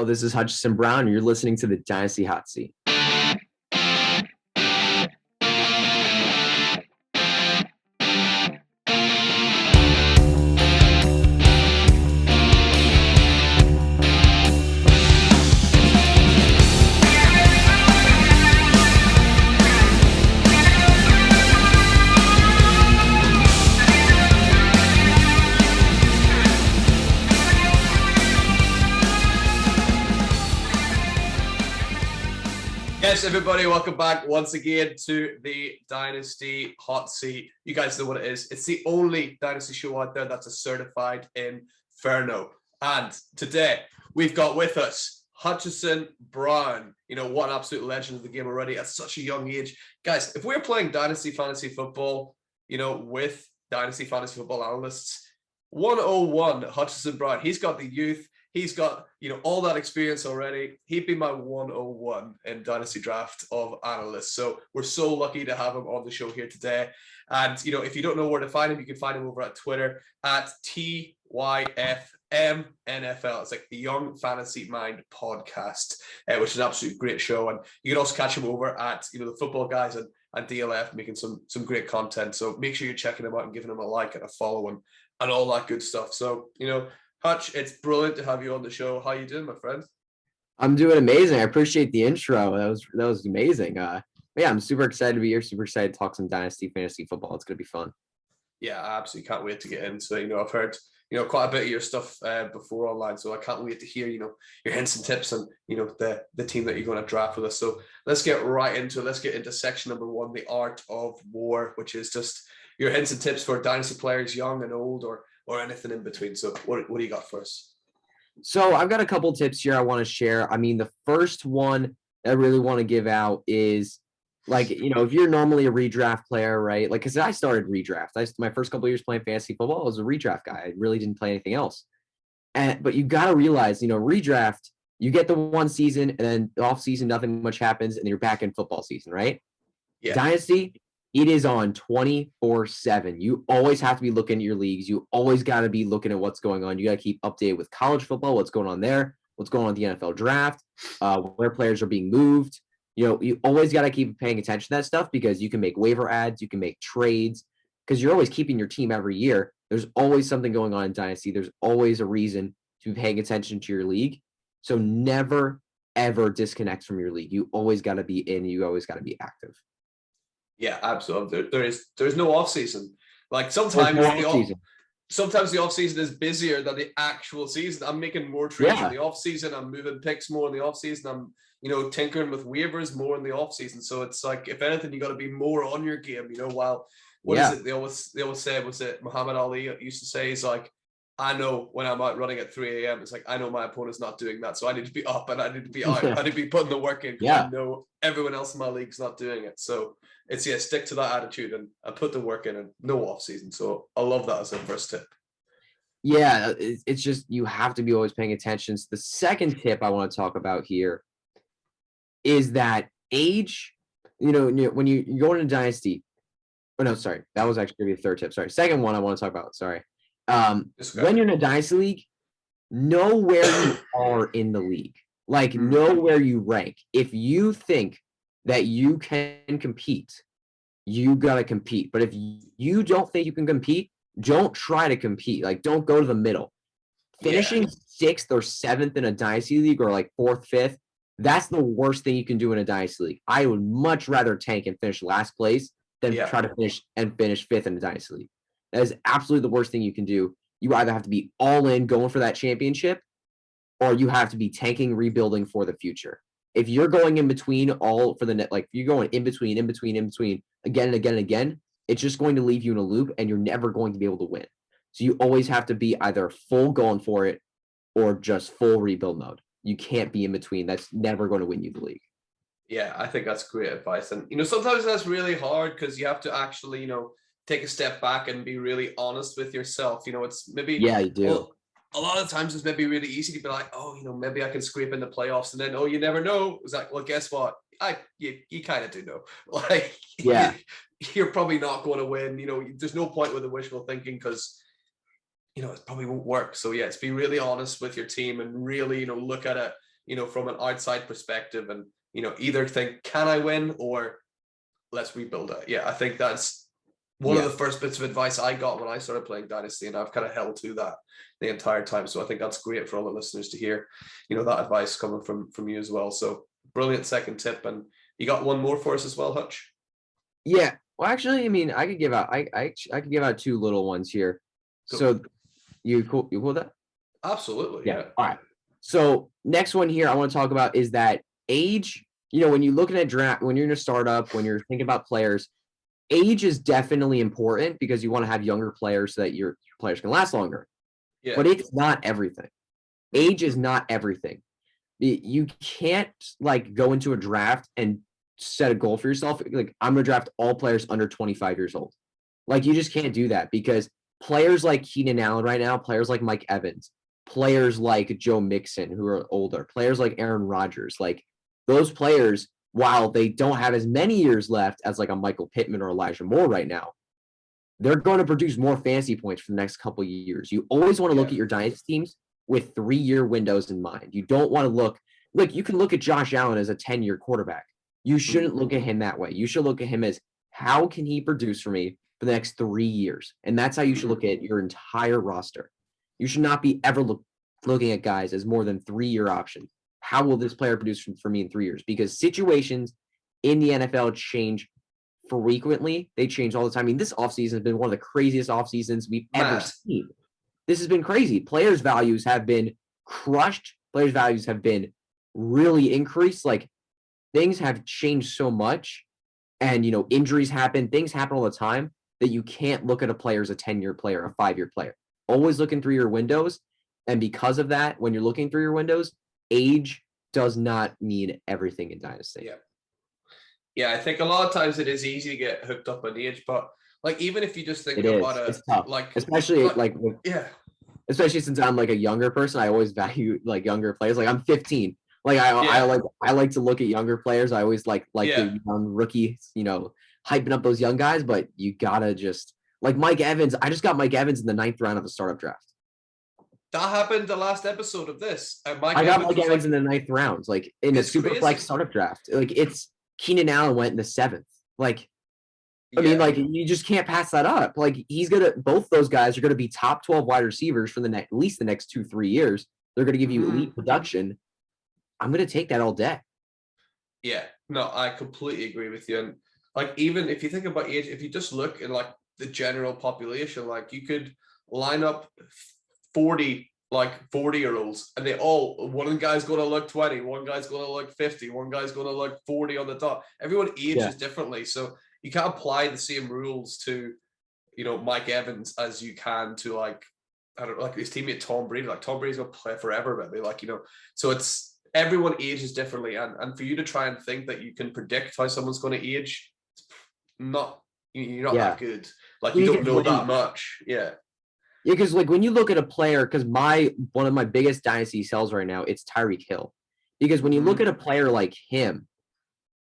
Hello, this is Hutchinson Brown. You're listening to the Dynasty Hot Seat. Yes, everybody, welcome back once again to the Dynasty Hot Seat. You guys know what it is. It's the only Dynasty show out there that's a certified Inferno. And today, we've got with us Hutchinson Brown. You know, what an absolute legend of the game already at such a young age. Guys, if we're playing Dynasty Fantasy Football, you know, with Dynasty Fantasy Football analysts, 101 Hutchinson Brown. He's got the youth. He's got, you know, all that experience already. He'd be my 101 in Dynasty Draft of analysts. So we're so lucky to have him on the show here today. And, you know, if you don't know where to find him, you can find him over at Twitter at TYFMNFL. It's like the Young Fantasy Mind podcast, which is an absolute great show. And you can also catch him over at, you know, the Football Guys and DLF, making some great content. So make sure you're checking him out and giving him a like and a follow and all that good stuff. So, you know, Hutch, it's brilliant to have you on the show. How you doing, my friend? I'm doing amazing. I appreciate the intro. That was amazing. Yeah, I'm super excited to be here. Super excited to talk some Dynasty Fantasy Football. It's going to be fun. Yeah, I absolutely can't wait to get into it. You know, I've heard, you know, quite a bit of your stuff before online, so I can't wait to hear, you know, your hints and tips and, you know, the team that you're going to draft with us. So let's get right into it. Let's get into section number 1, the art of war, which is just your hints and tips for Dynasty players, young and old, or anything in between. So what do you got for us? So I've got a couple tips here I want to share. I mean, the first one I really want to give out is, like, you know, if you're normally a redraft player, right? Like, because I started redraft. My first couple of years playing fantasy football, I was a redraft guy. I really didn't play anything else. But you got to realize, you know, redraft, you get the one season and then off season, nothing much happens, and you're back in football season, right? Yeah. Dynasty, it is on 24/7. You always have to be looking at your leagues. You always got to be looking at what's going on. You got to keep updated with college football, what's going on there, what's going on with the NFL draft, where players are being moved. You know, you always got to keep paying attention to that stuff because you can make waiver ads, you can make trades, because you're always keeping your team every year. There's always something going on in Dynasty. There's always a reason to be paying attention to your league. So never, ever disconnect from your league. You always got to be in. You always got to be active. Yeah, absolutely. There's no off season. Like sometimes the off season is busier than the actual season. I'm making more trades in the off season. I'm moving picks more in the off season. I'm, you know, tinkering with waivers more in the off season. So it's like, if anything, you got to be more on your game. You know, while is it? They always say, was it Muhammad Ali used to say? He's like, I know when I'm out running at 3 a.m. It's like, I know my opponent's not doing that, so I need to be up and I need to be out. I need to be putting the work in because I know everyone else in my league's not doing it. So it's, stick to that attitude and put the work in and no off season. So I love that as a first tip. Yeah, it's just, you have to be always paying attention. So the second tip I want to talk about here is that age, you know, when you go into Dynasty, oh no, sorry, that was actually going to be the third tip. Sorry, second one I want to talk about, sorry. When you're in a Dynasty league, know where you are in the league. Like, know where you rank. If you think that you can compete, you got to compete. But if you don't think you can compete, don't try to compete. Like, don't go to the middle. Finishing 6th or 7th in a Dynasty league, or like 4th, 5th, that's the worst thing you can do in a Dynasty league. I would much rather tank and finish last place than try to finish 5th in a Dynasty league. That is absolutely the worst thing you can do. You either have to be all in going for that championship, or you have to be tanking, rebuilding for the future. If you're going in between all for the net, like you're going in between, again and again and again, it's just going to leave you in a loop and you're never going to be able to win. So you always have to be either full going for it or just full rebuild mode. You can't be in between. That's never going to win you the league. Yeah, I think that's great advice. And, you know, sometimes that's really hard because you have to actually, you know, take a step back and be really honest with yourself. You know, it's maybe you do. Well, a lot of times it's maybe really easy to be like, oh, you know, maybe I can scrape in the playoffs, and then, oh, you never know. It's like, well, guess what? You kind of do know. Like, you're probably not going to win. You know, there's no point with the wishful thinking because, you know, it probably won't work. So yeah, it's be really honest with your team and really, you know, look at it from an outside perspective and, either think, can I win or let's rebuild it. Yeah, I think that's one of the first bits of advice I got when I started playing Dynasty, and I've kind of held to that the entire time. So I think that's great for all the listeners to hear, that advice coming from you as well. So brilliant second tip. And you got one more for us as well, Hutch? Yeah. Well, actually, I mean, I could give out I could give out two little ones here. Cool. So you cool with that? Absolutely. Yeah. All right. So next one here I want to talk about is that age. When you're looking at draft, when you're in a startup, when you're thinking about players, age is definitely important because you want to have younger players so that your players can last longer. Yeah. But it's not everything. Age is not everything. You can't go into a draft and set a goal for yourself. Like, I'm going to draft all players under 25 years old. You just can't do that because players like Keenan Allen right now, players like Mike Evans, players like Joe Mixon who are older, players like Aaron Rodgers, those players, while they don't have as many years left as a Michael Pittman or Elijah Moore right now, they're going to produce more fantasy points for the next couple of years. You always want to look at your dynasty teams with 3-year windows in mind. You don't want to look you can look at Josh Allen as a 10-year quarterback. You shouldn't look at him that way. You should look at him as, how can he produce for me for the next 3 years? And that's how you should look at your entire roster. You should not be ever looking at guys as more than 3-year options. How will this player produce for me in 3 years? Because situations in the NFL change frequently. They change all the time. I mean, this offseason has been one of the craziest offseasons we've ever seen. This has been crazy. Players' values have been crushed. Players' values have been really increased. Things have changed so much. And, injuries happen. Things happen all the time that you can't look at a player as a 10-year player, a 5-year player. Always look in 3-year windows. And because of that, when you're looking through your windows, age does not mean everything in Dynasty. Yeah, I think a lot of times it is easy to get hooked up on age, but even if you just think about it's tough. Especially especially since I'm a younger person, I always value younger players. I'm 15. I like to look at younger players. I always like the young rookies, hyping up those young guys, but you gotta just Mike Evans. I just got Mike Evans in the 9th round of the startup draft. That happened the last episode of this. I got Mike Evans in the 9th round, in a super flex startup draft. It's Keenan Allen went in the 7th. I mean, you just can't pass that up. Both those guys are gonna be top 12 wide receivers for at least the next 2-3 years. They're gonna give you elite production. I'm gonna take that all day. Yeah, no, I completely agree with you. And even if you think about age, if you just look in the general population, you could line up 40 40-year-olds, and they all, one guy's going to look 20, one guy's going to look 50, one guy's going to look 40 on the top. Everyone ages differently, so you can't apply the same rules to Mike Evans as you can to I don't know, his teammate Tom Brady. Tom Brady's going to play forever, maybe. So it's everyone ages differently, and for you to try and think that you can predict how someone's going to age, it's not you're not that good. You don't know that much. Yeah, because when you look at a player, because one of my biggest dynasty sells right now, it's Tyreek Hill. Because when you look at a player like him,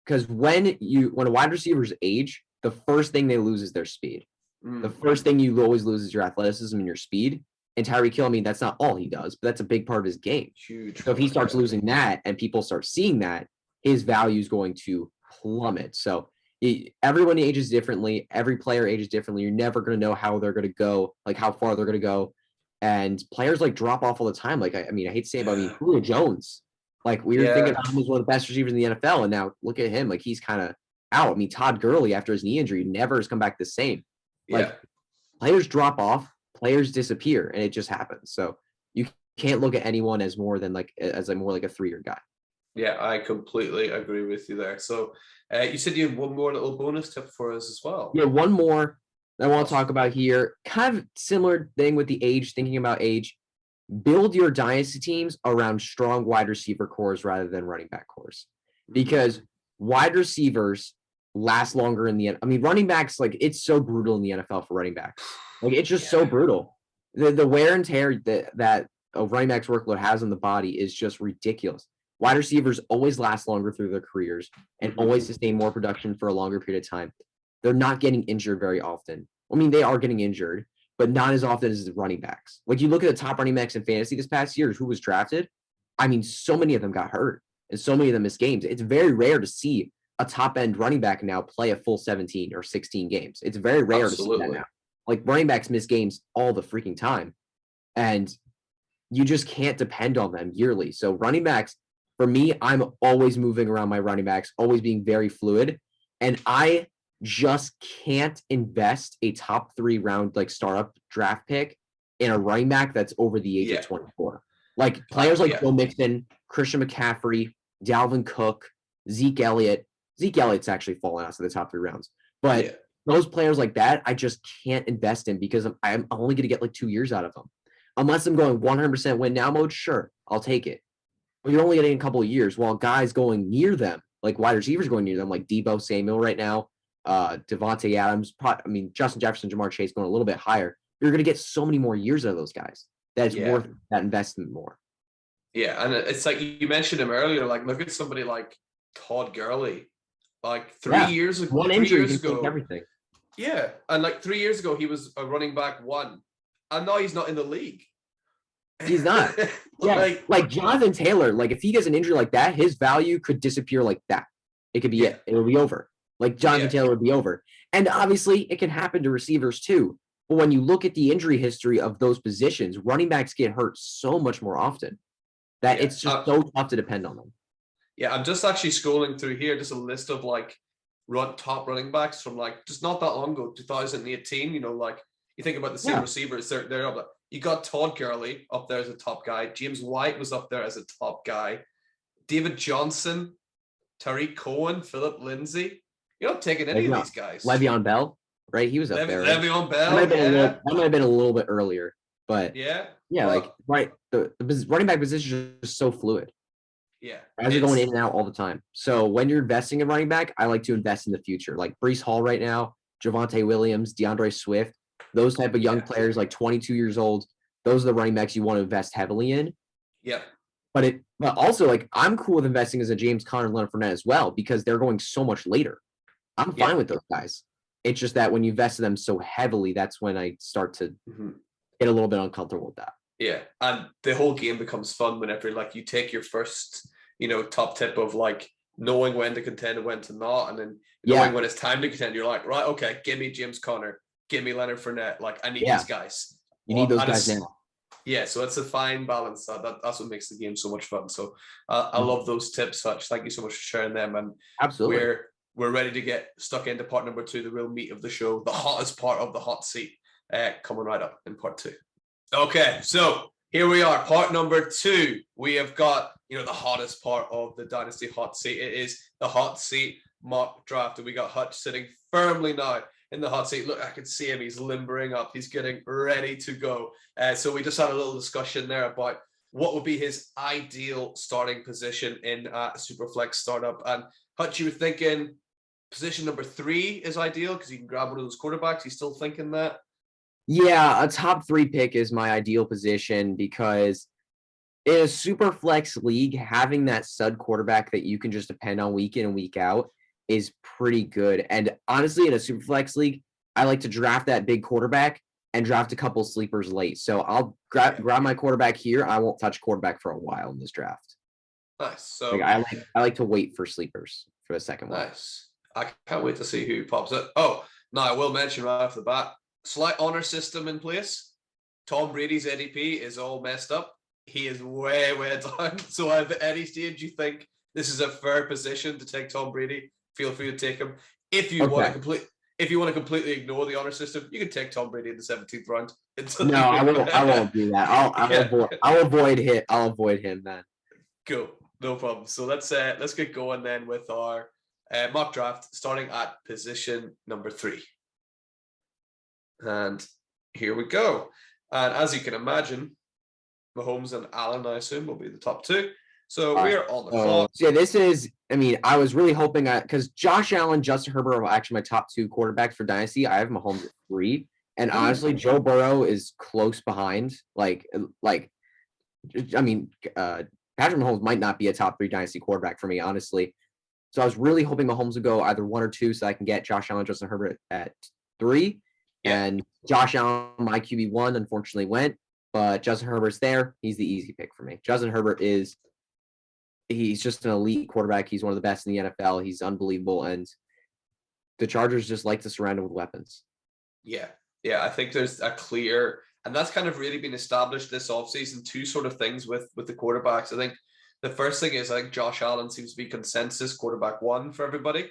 because when a wide receivers age, the first thing they lose is their speed. The first thing you always lose is your athleticism and your speed. And Tyreek Hill, I mean, that's not all he does, but that's a big part of his game. Huge. So if he starts losing that and people start seeing that, his value is going to plummet. So everyone ages differently. Every player ages differently. You're never going to know how they're going to go, how far they're going to go. And players drop off all the time. I hate to say it, but Julio Jones, we were thinking he was one of the best receivers in the NFL. And now look at him. He's kind of out. I mean, Todd Gurley, after his knee injury, never has come back the same. Players drop off, players disappear, and it just happens. So you can't look at anyone as more than as a more a 3-year guy. Yeah, I completely agree with you there. So you said you had one more little bonus tip for us as well. Yeah, one more I want to talk about here. Kind of similar thing with the age, thinking about age. Build your dynasty teams around strong wide receiver cores rather than running back cores. Because wide receivers last longer in the end. I mean, running backs, it's so brutal in the NFL for running backs. It's just so brutal. The wear and tear that a running back's workload has on the body is just ridiculous. Wide receivers always last longer through their careers and always sustain more production for a longer period of time. They're not getting injured very often. I mean, they are getting injured, but not as often as the running backs. You look at the top running backs in fantasy this past year, who was drafted. I mean, so many of them got hurt and so many of them missed games. It's very rare to see a top end running back now play a full 17 or 16 games. It's very rare to see that now. Like running backs miss games all the freaking time. And you just can't depend on them yearly. So running backs, for me, I'm always moving around my running backs, always being very fluid. And I just can't invest a top 3 round like startup draft pick in a running back that's over the age of 24. Like players like Joe Mixon, Christian McCaffrey, Dalvin Cook, Zeke Elliott. Zeke Elliott's actually fallen out of the top 3 rounds. But those players like that, I just can't invest in because I'm only going to get like 2 years out of them. Unless I'm going 100% win now mode, sure, I'll take it. But you're only getting a couple of years while guys going near them, like wide receivers going near them, like Debo Samuel right now, Devontae Adams, Justin Jefferson, Jamar Chase going a little bit higher. You're going to get so many more years out of those guys that it's worth that investment more. Yeah, and it's like you mentioned him earlier, like look at somebody like Todd Gurley. Like 3 years ago, one injury can change everything. Yeah, and like 3 years ago, he was a running back 1. And now he's not in the league. He's not. like Jonathan Taylor, like if he gets an injury like that, his value could disappear like that. It could be it. It would be over. Like Jonathan Taylor would be over. And obviously it can happen to receivers too. But when you look at the injury history of those positions, running backs get hurt so much more often that it's just so tough to depend on them. Yeah, I'm just actually scrolling through here, just a list of like top running backs from like just not that long ago, 2018, you know, like you think about the same receivers, they're up there. You got Todd Gurley up there as a top guy. James White was up there as a top guy. David Johnson, Tariq Cohen, Philip Lindsay. You're not taking any of these guys. Le'Veon Bell, right? He was up there. Right? Le'Veon Bell, that might have been a little bit earlier. But well, the running back position is just so fluid. Yeah. Guys are going in and out all the time. So when you're investing in running back, I like to invest in the future. Like Breece Hall right now, Javonte Williams, DeAndre Swift. Those type of young players, like 22 years old, those are the running backs you want to invest heavily in. Yeah. But also, like, I'm cool with investing as a James Conner and Leonard Fournette as well because they're going so much later. I'm fine with those guys. It's just that when you invest in them so heavily, that's when I start to get a little bit uncomfortable with that. Yeah. And the whole game becomes fun whenever, like, you take your first, top tip of, like, knowing when to contend and when to not. And then knowing when it's time to contend, you're like, right, okay, give me James Conner. Give me Leonard Fournette. Like, I need these guys. You need those guys now. Yeah, so it's a fine balance. That's what makes the game so much fun. So I love those tips, Hutch. Thank you so much for sharing them. And absolutely, we're ready to get stuck into part number 2, the real meat of the show, the hottest part of the hot seat, coming right up in part 2. Okay, so here we are, part number 2. We have got the hottest part of the Dynasty hot seat. It is the hot seat mock draft, and we got Hutch sitting firmly now in the hot seat. Look, I can see him. He's limbering up. He's getting ready to go. So we just had a little discussion there about what would be his ideal starting position in a Superflex startup. And Hutch, you were thinking position number 3 is ideal because you can grab one of those quarterbacks. You still thinking that? Yeah, a top 3 pick is my ideal position because in a Superflex league, having that stud quarterback that you can just depend on week in and week out is pretty good. And honestly, in a Superflex league, I like to draft that big quarterback and draft a couple sleepers late. So I'll grab my quarterback here. I won't touch quarterback for a while in this draft. Nice. So like, I like to wait for sleepers for the second one. Nice. I can't wait to see who pops up. Oh, no, I will mention right off the bat, slight honor system in place. Tom Brady's ADP is all messed up. He is way, way down. So at any stage you think this is a fair position to take Tom Brady, feel free to take him. If you want to completely ignore the honor system, you can take Tom Brady in the 17th round. No, I won't do that. I'll avoid him then. Cool, no problem. So let's get going then with our mock draft, starting at position number 3. And here we go. And as you can imagine, Mahomes and Allen, I assume, will be the top 2. So we're on the clock. Yeah, this is, I was really hoping because Josh Allen, Justin Herbert are actually my top 2 quarterbacks for Dynasty. I have Mahomes at 3. And honestly, Joe Burrow is close behind. Patrick Mahomes might not be a top 3 Dynasty quarterback for me, honestly. So I was really hoping Mahomes would go either 1 or 2 so I can get Josh Allen, Justin Herbert at 3. Yeah. And Josh Allen, my QB1, unfortunately went. But Justin Herbert's there. He's the easy pick for me. Justin Herbert is he's just an elite quarterback. He's one of the best in the NFL. He's unbelievable. And the Chargers just like to surround him with weapons. Yeah. Yeah. I think there's a clear, and that's kind of really been established this offseason, two sort of things with the quarterbacks. I think the first thing is I think Josh Allen seems to be consensus quarterback one for everybody.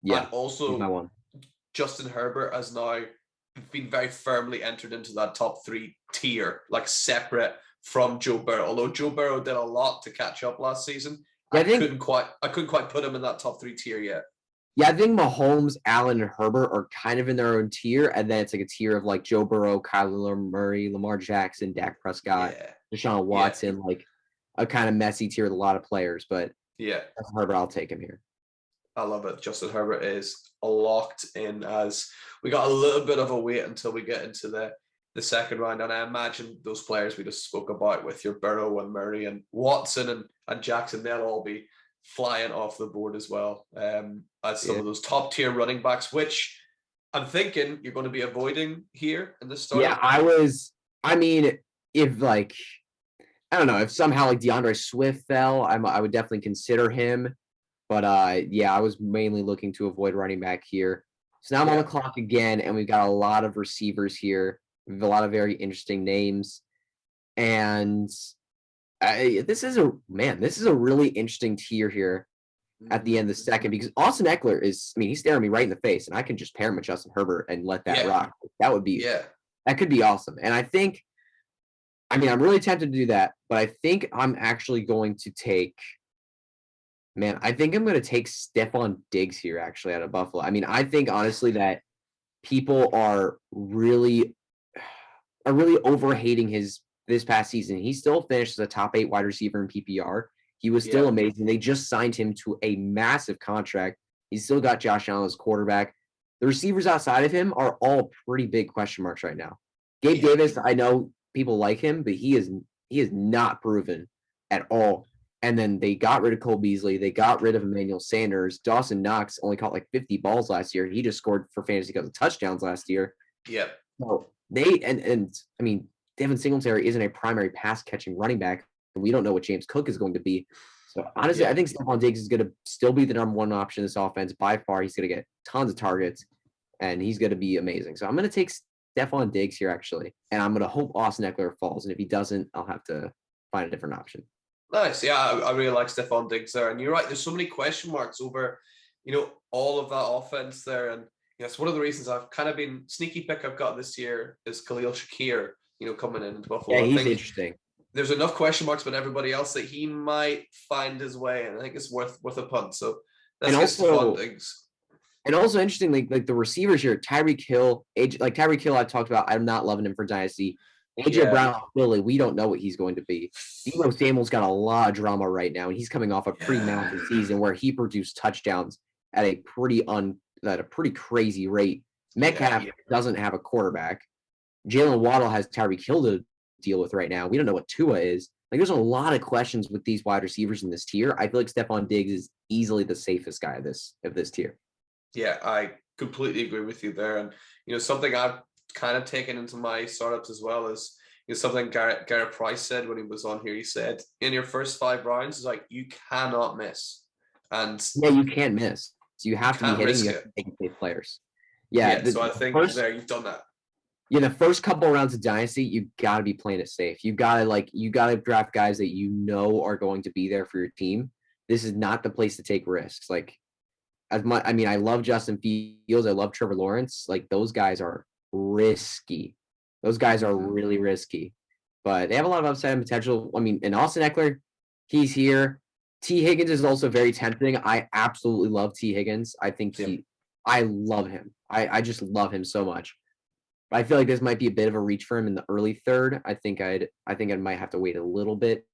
Yeah. And also Justin Herbert has now been very firmly entered into that top 3 tier, like separate from Joe Burrow. Although Joe Burrow did a lot to catch up last season, I couldn't quite put him in that top 3 tier yet. Yeah, I think Mahomes, Allen, and Herbert are kind of in their own tier, and then it's like a tier of like Joe Burrow, Kyler Murray, Lamar Jackson, Dak Prescott, Deshaun Watson, like a kind of messy tier with a lot of players. But Herbert, I'll take him here. I love it. Justin Herbert is locked in, as we got a little bit of a wait until we get into the second round. And I imagine those players we just spoke about with your Burrow and Murray and Watson and Jackson, they'll all be flying off the board as well, as some of those top tier running backs, which I'm thinking you're going to be avoiding here in the start. Yeah, if like, I don't know, if somehow like DeAndre Swift fell, I would definitely consider him. But I was mainly looking to avoid running back here. So now I'm on the clock again, and we've got a lot of receivers here. We have a lot of very interesting names. And this is a really interesting tier here at the end of the second, because Austin Eckler he's staring me right in the face, and I can just pair him with Justin Herbert and let that rock. That would be, that could be awesome. And I think, I'm really tempted to do that, but I think I'm actually going to take, I think I'm going to take Stephon Diggs here, actually, out of Buffalo. I think honestly that people are really overhating this past season. He still finished as a top 8 wide receiver in PPR. He was still amazing. They just signed him to a massive contract. He's still got Josh Allen as quarterback. The receivers outside of him are all pretty big question marks right now. Gabe Davis, I know people like him, but he is not proven at all. And then they got rid of Cole Beasley. They got rid of Emmanuel Sanders. Dawson Knox only caught like 50 balls last year. He just scored for fantasy because of touchdowns last year. Yeah. So Devin Singletary isn't a primary pass catching running back, and we don't know what James Cook is going to be. So honestly, I think Stephon Diggs is going to still be the number one option in this offense by far. He's going to get tons of targets, and he's going to be amazing. So I'm going to take Stephon Diggs here, actually, and I'm going to hope Austin Eckler falls. And if he doesn't, I'll have to find a different option. Nice. Yeah, I really like Stephon Diggs there. And you're right, there's so many question marks over, all of that offense there. And it's one of the reasons I've kind of been sneaky pick I've got this year is Khalil Shakir, coming in into Buffalo. Yeah, he's interesting. There's enough question marks about everybody else that he might find his way, and I think it's worth a punt. So that's Stephon Diggs. And also interesting, like the receivers here, Tyreek Hill, Tyreek Hill, I've talked about. I'm not loving him for Dynasty. AJ Brown, Philly, we don't know what he's going to be. Deebo Samuel's got a lot of drama right now, and he's coming off a pretty massive season where he produced touchdowns at a pretty crazy rate. Metcalf doesn't have a quarterback. Jalen Waddle has Tyreek Hill to deal with right now. We don't know what Tua is. Like, there's a lot of questions with these wide receivers in this tier. I feel like Stephon Diggs is easily the safest guy of this tier. Yeah, I completely agree with you there. And something I've kind of taken into my startups as well is something Garrett Price said when he was on here. He said, in your first 5 rounds, it's like you cannot miss. And you can't miss. So you have to be hitting. You have to take safe players. So I think you've done that. The first couple of rounds of Dynasty, you've got to be playing it safe. You got to draft guys that are going to be there for your team. This is not the place to take risks. I love Justin Fields. I love Trevor Lawrence. Those guys are risky. Those guys are really risky, but they have a lot of upside and potential. And Austin Eckler, he's here. T. Higgins is also very tempting. I absolutely love T. Higgins. I think I love him. I just love him so much. But I feel like this might be a bit of a reach for him in the early third. I think I might have to wait a little bit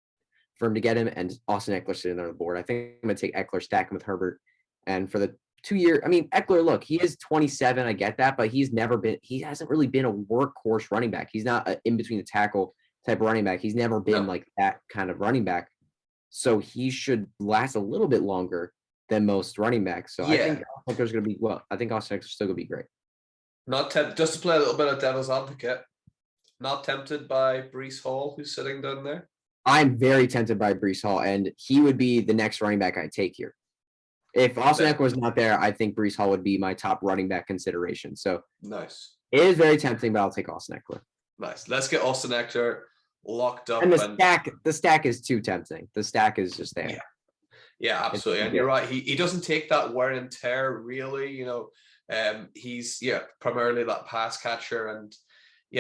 for him to get him. And Austin Eckler sitting there on the board. I think I'm going to take Eckler, stack him with Herbert. And for the 2 year, Eckler, look, he is 27. I get that, but he hasn't really been a workhorse running back. He's not an in between the tackle type of running back. He's never been like that kind of running back. So he should last a little bit longer than most running backs. So I think Eckler's going to be, I think Austin Eckler's still going to be great. Just to play a little bit of devil's advocate, not tempted by Breece Hall, who's sitting down there? I'm very tempted by Breece Hall, and he would be the next running back I take here. If Austin Eckler was not there, I think Breece Hall would be my top running back consideration. So nice. It is very tempting, but I'll take Austin Eckler. Nice. Let's get Austin Eckler locked up. And the stack is too tempting. The stack is just there. Yeah, absolutely. And you're right. He doesn't take that wear and tear really, he's primarily that pass catcher. And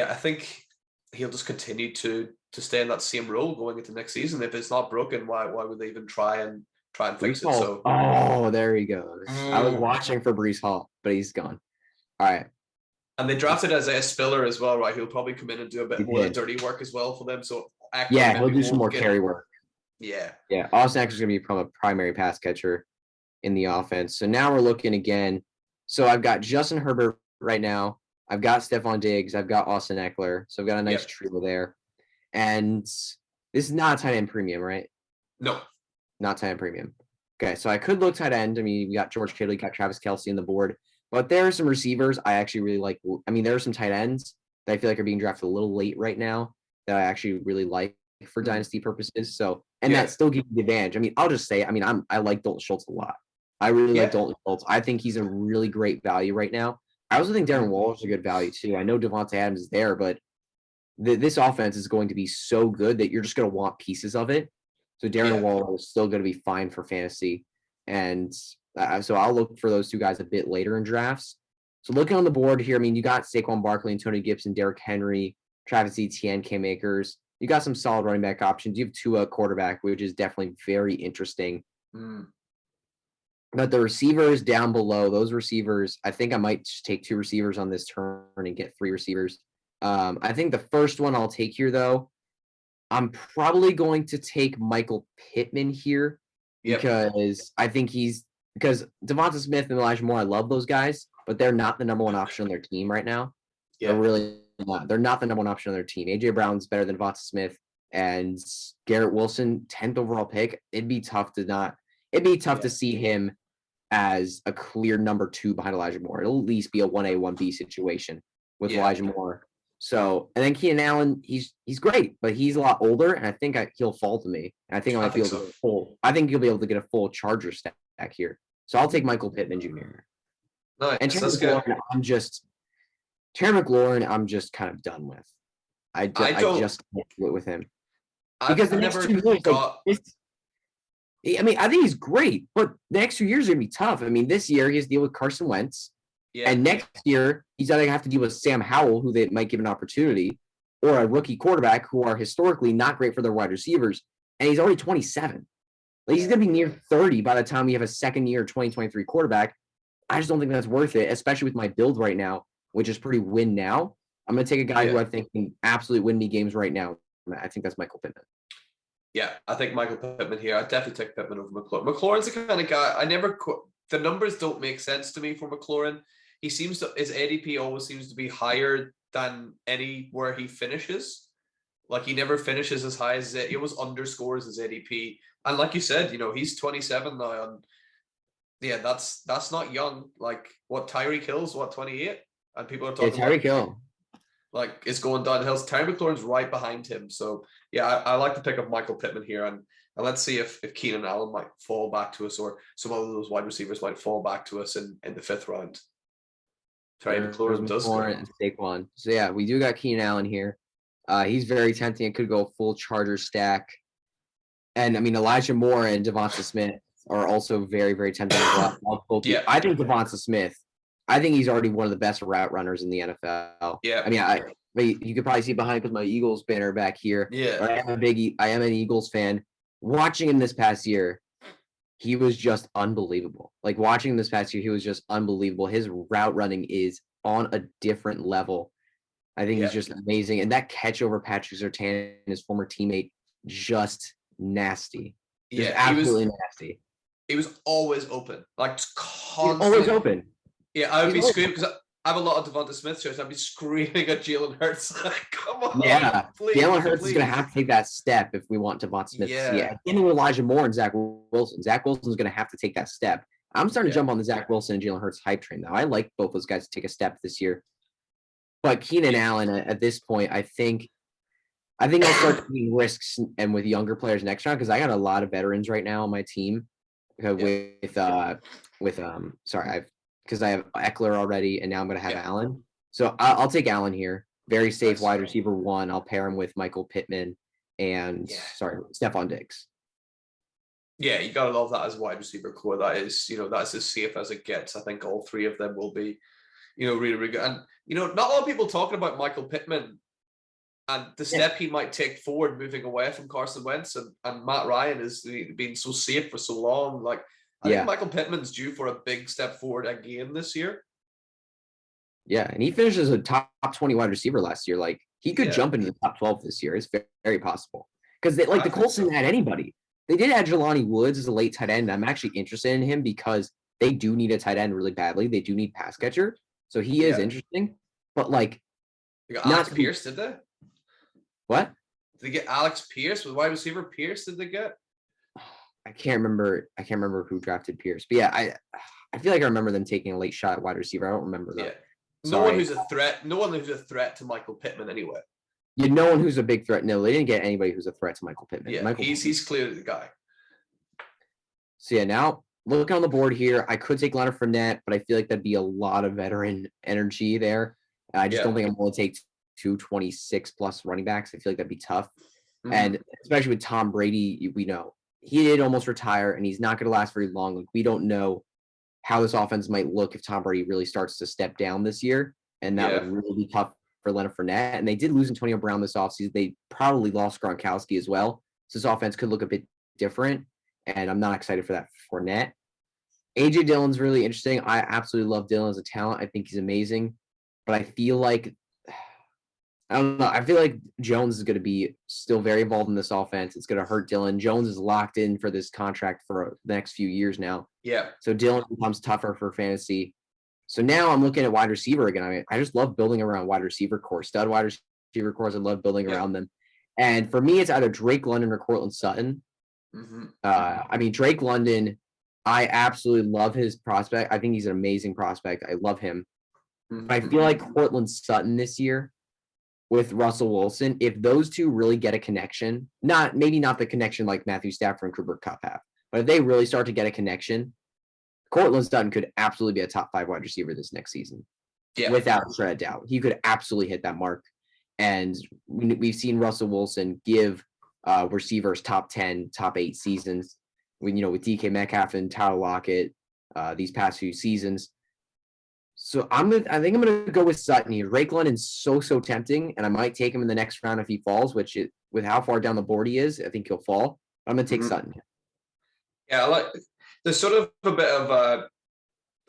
I think he'll just continue to stay in that same role going into next season. If it's not broken, why would they even try and fix it? So there he goes. I was watching for Breece Hall, but he's gone. All right. And they drafted Isaiah Spiller as well, right? He'll probably come in and do a bit more dirty work as well for them. So he'll do some more carry work. Yeah. Austin Eckler's going to be a primary pass catcher in the offense. So now we're looking again. So I've got Justin Herbert right now. I've got Stephon Diggs. I've got Austin Eckler. So I've got a nice trio there. And this is not a tight end premium, right? No. Not tight end premium. Okay, so I could look tight end. I mean, we got George Kittle, we got Travis Kelce on the board. But there are some receivers I actually really like. I mean, there are some tight ends that I feel like are being drafted a little late right now that I actually really like for dynasty purposes. So, and that still gives you the advantage. I mean, I'll just say, I like Dalton Schultz a lot. I really like Dalton Schultz. I think he's a really great value right now. I also think Darren Waller is a good value too. I know Devontae Adams is there, but this offense is going to be so good that you're just going to want pieces of it. So Darren Waller is still going to be fine for fantasy. And so I'll look for those two guys a bit later in drafts. So looking on the board here, I mean, you got Saquon Barkley and Tony Gibson, Derrick Henry, Travis Etienne, Cam Akers. You got some solid running back options. You have Tua quarterback, which is definitely very interesting. But the receivers down below, those receivers, I think I might just take two receivers on this turn and get three receivers. I think the first one I'll take here, though, I'm probably going to take Michael Pittman here because I think because Devonta Smith and Elijah Moore, I love those guys, but they're not the number one option on their team right now. They're really not. They're not the number one option on their team. A.J. Brown's better than Devonta Smith, and Garrett Wilson, 10th overall pick. It'd be tough to see him as a clear number 2 behind Elijah Moore. It'll at least be a 1A, 1B situation with Elijah Moore. So, and then Keenan Allen, he's great, but he's a lot older, and I think he'll fall to me. And I think I think you'll be able to get a full Charger stack here. So I'll take Michael Pittman Jr. Nice. And Terry McLaurin, I'm just kind of done with. I just can't do it with him because the next 2 years, I think he's great, but the next 2 years are gonna be tough. I mean, this year he has to deal with Carson Wentz. And next year, he's either going to have to deal with Sam Howell, who they might give an opportunity, or a rookie quarterback who are historically not great for their wide receivers. And he's already 27. Like, he's going to be near 30 by the time we have a second-year 2023 quarterback. I just don't think that's worth it, especially with my build right now, which is pretty win now. I'm going to take a guy who I think can absolutely win me games right now. I think that's Michael Pittman. Yeah, I think Michael Pittman here. I'd definitely take Pittman over McLaurin. McLaurin's the kind of guy the numbers don't make sense to me for McLaurin. His ADP always seems to be higher than anywhere he finishes. Like, he never finishes as high as it. He always underscores his ADP. And like you said, he's 27 now. And that's not young. Like, Tyreek Hill's 28? And people are talking Tyreek Hill. Like, it's going downhill. Terry McLaurin's right behind him. So, I like to pick up Michael Pittman here. And let's see if Keenan Allen might fall back to us, or some of those wide receivers might fall back to us in the 5th round. Terry McLaurin does go. And Saquon. So, we do got Keenan Allen here. He's very tempting. It could go full Charger stack. And, Elijah Moore and Devonta Smith are also very, very tempting as well. I think Devonta Smith, I think he's already one of the best route runners in the NFL. Yeah. You could probably see behind because my Eagles banner back here. Yeah. I am an Eagles fan. Watching him this past year, he was just unbelievable. Like, watching him this past year, he was just unbelievable. His route running is on a different level. I think he's just amazing. And that catch over Patrick Surtain, his former teammate, just nasty. Just absolutely nasty. He was always open. Like, constantly. Always open. Yeah, I would be screaming because I have a lot of Devonta Smith shirts. I'd be screaming at Jalen Hurts. Come on. Yeah. Jalen Hurts is going to have to take that step if we want Devonta Smith to see it. And with Elijah Moore and Zach Wilson. Zach Wilson's going to have to take that step. I'm starting to jump on the Zach Wilson and Jalen Hurts hype train now. I like both those guys to take a step this year. But Keenan Allen, at this point, I think I think I'll start taking risks and with younger players next round because I got a lot of veterans right now on my team. Because I have Eckler already, and now I'm going to have Allen. So I'll take Allen here. Very safe wide receiver 1. I'll pair him with Michael Pittman and Stephon Diggs. Yeah, you gotta love that as a wide receiver core. That is, that's as safe as it gets. I think all 3 of them will be, really, really good. And not a lot of people talking about Michael Pittman and the step he might take forward, moving away from Carson Wentz, and Matt Ryan has been so safe for so long. Like, I think Michael Pittman's due for a big step forward again this year. Yeah, and he finished as a top 20 wide receiver last year. Like, he could jump into the top 12 this year. It's very, very possible because the Colts didn't have anybody. They did add Jelani Woods as a late tight end. I'm actually interested in him because they do need a tight end really badly. They do need pass catcher. So he is interesting. But, like, they got Alex Pierce, did they? What? Did they get Alex Pierce? Was wide receiver Pierce did they get? I can't remember who drafted Pierce. But, yeah, I feel like I remember them taking a late shot at wide receiver. I don't remember that. Yeah. No one who's a threat to Michael Pittman anyway. No one who's a big threat. No, they didn't get anybody who's a threat to Michael Pittman. Yeah, he's clearly the guy. So, now looking on the board here, I could take Leonard Fournette, but I feel like that'd be a lot of veteran energy there. I just don't think I'm going to take 226+ running backs. I feel like that'd be tough. Mm-hmm. And especially with Tom Brady, we know he did almost retire, and he's not going to last very long. Like, we don't know how this offense might look if Tom Brady really starts to step down this year, and that would really be tough for Leonard Fournette. And they did lose Antonio Brown this offseason. They probably lost Gronkowski as well. So this offense could look a bit different, and I'm not excited for that for Fournette. A.J. Dillon's really interesting. I absolutely love Dillon as a talent. I think he's amazing. But I feel like I don't know. I feel like Jones is going to be still very involved in this offense. It's going to hurt Dillon. Jones is locked in for this contract for the next few years now. Yeah. So Dillon becomes tougher for fantasy. So now I'm looking at wide receiver again. I mean, I just love building around wide receiver core, stud wide receiver cores. I love building around them. And for me, it's either Drake London or Cortland Sutton. Mm-hmm. I mean, Drake London, I absolutely love his prospect. I think he's an amazing prospect. I love him. Mm-hmm. But I feel like Cortland Sutton this year with Russell Wilson, if those two really get a connection, maybe not the connection like Matthew Stafford and Cooper Kupp have, but if they really start to get a connection, Cortland Sutton could absolutely be a top 5 wide receiver this next season. Yeah. Without a shred of doubt. He could absolutely hit that mark. And we've seen Russell Wilson give receivers top 10, top 8 seasons. With DK Metcalf and Tyler Lockett these past few seasons. So I think I'm gonna go with Sutton here. Drake London's so tempting, and I might take him in the next round if he falls. With how far down the board he is, I think he'll fall. I'm gonna take Sutton. Yeah, there's sort of a bit of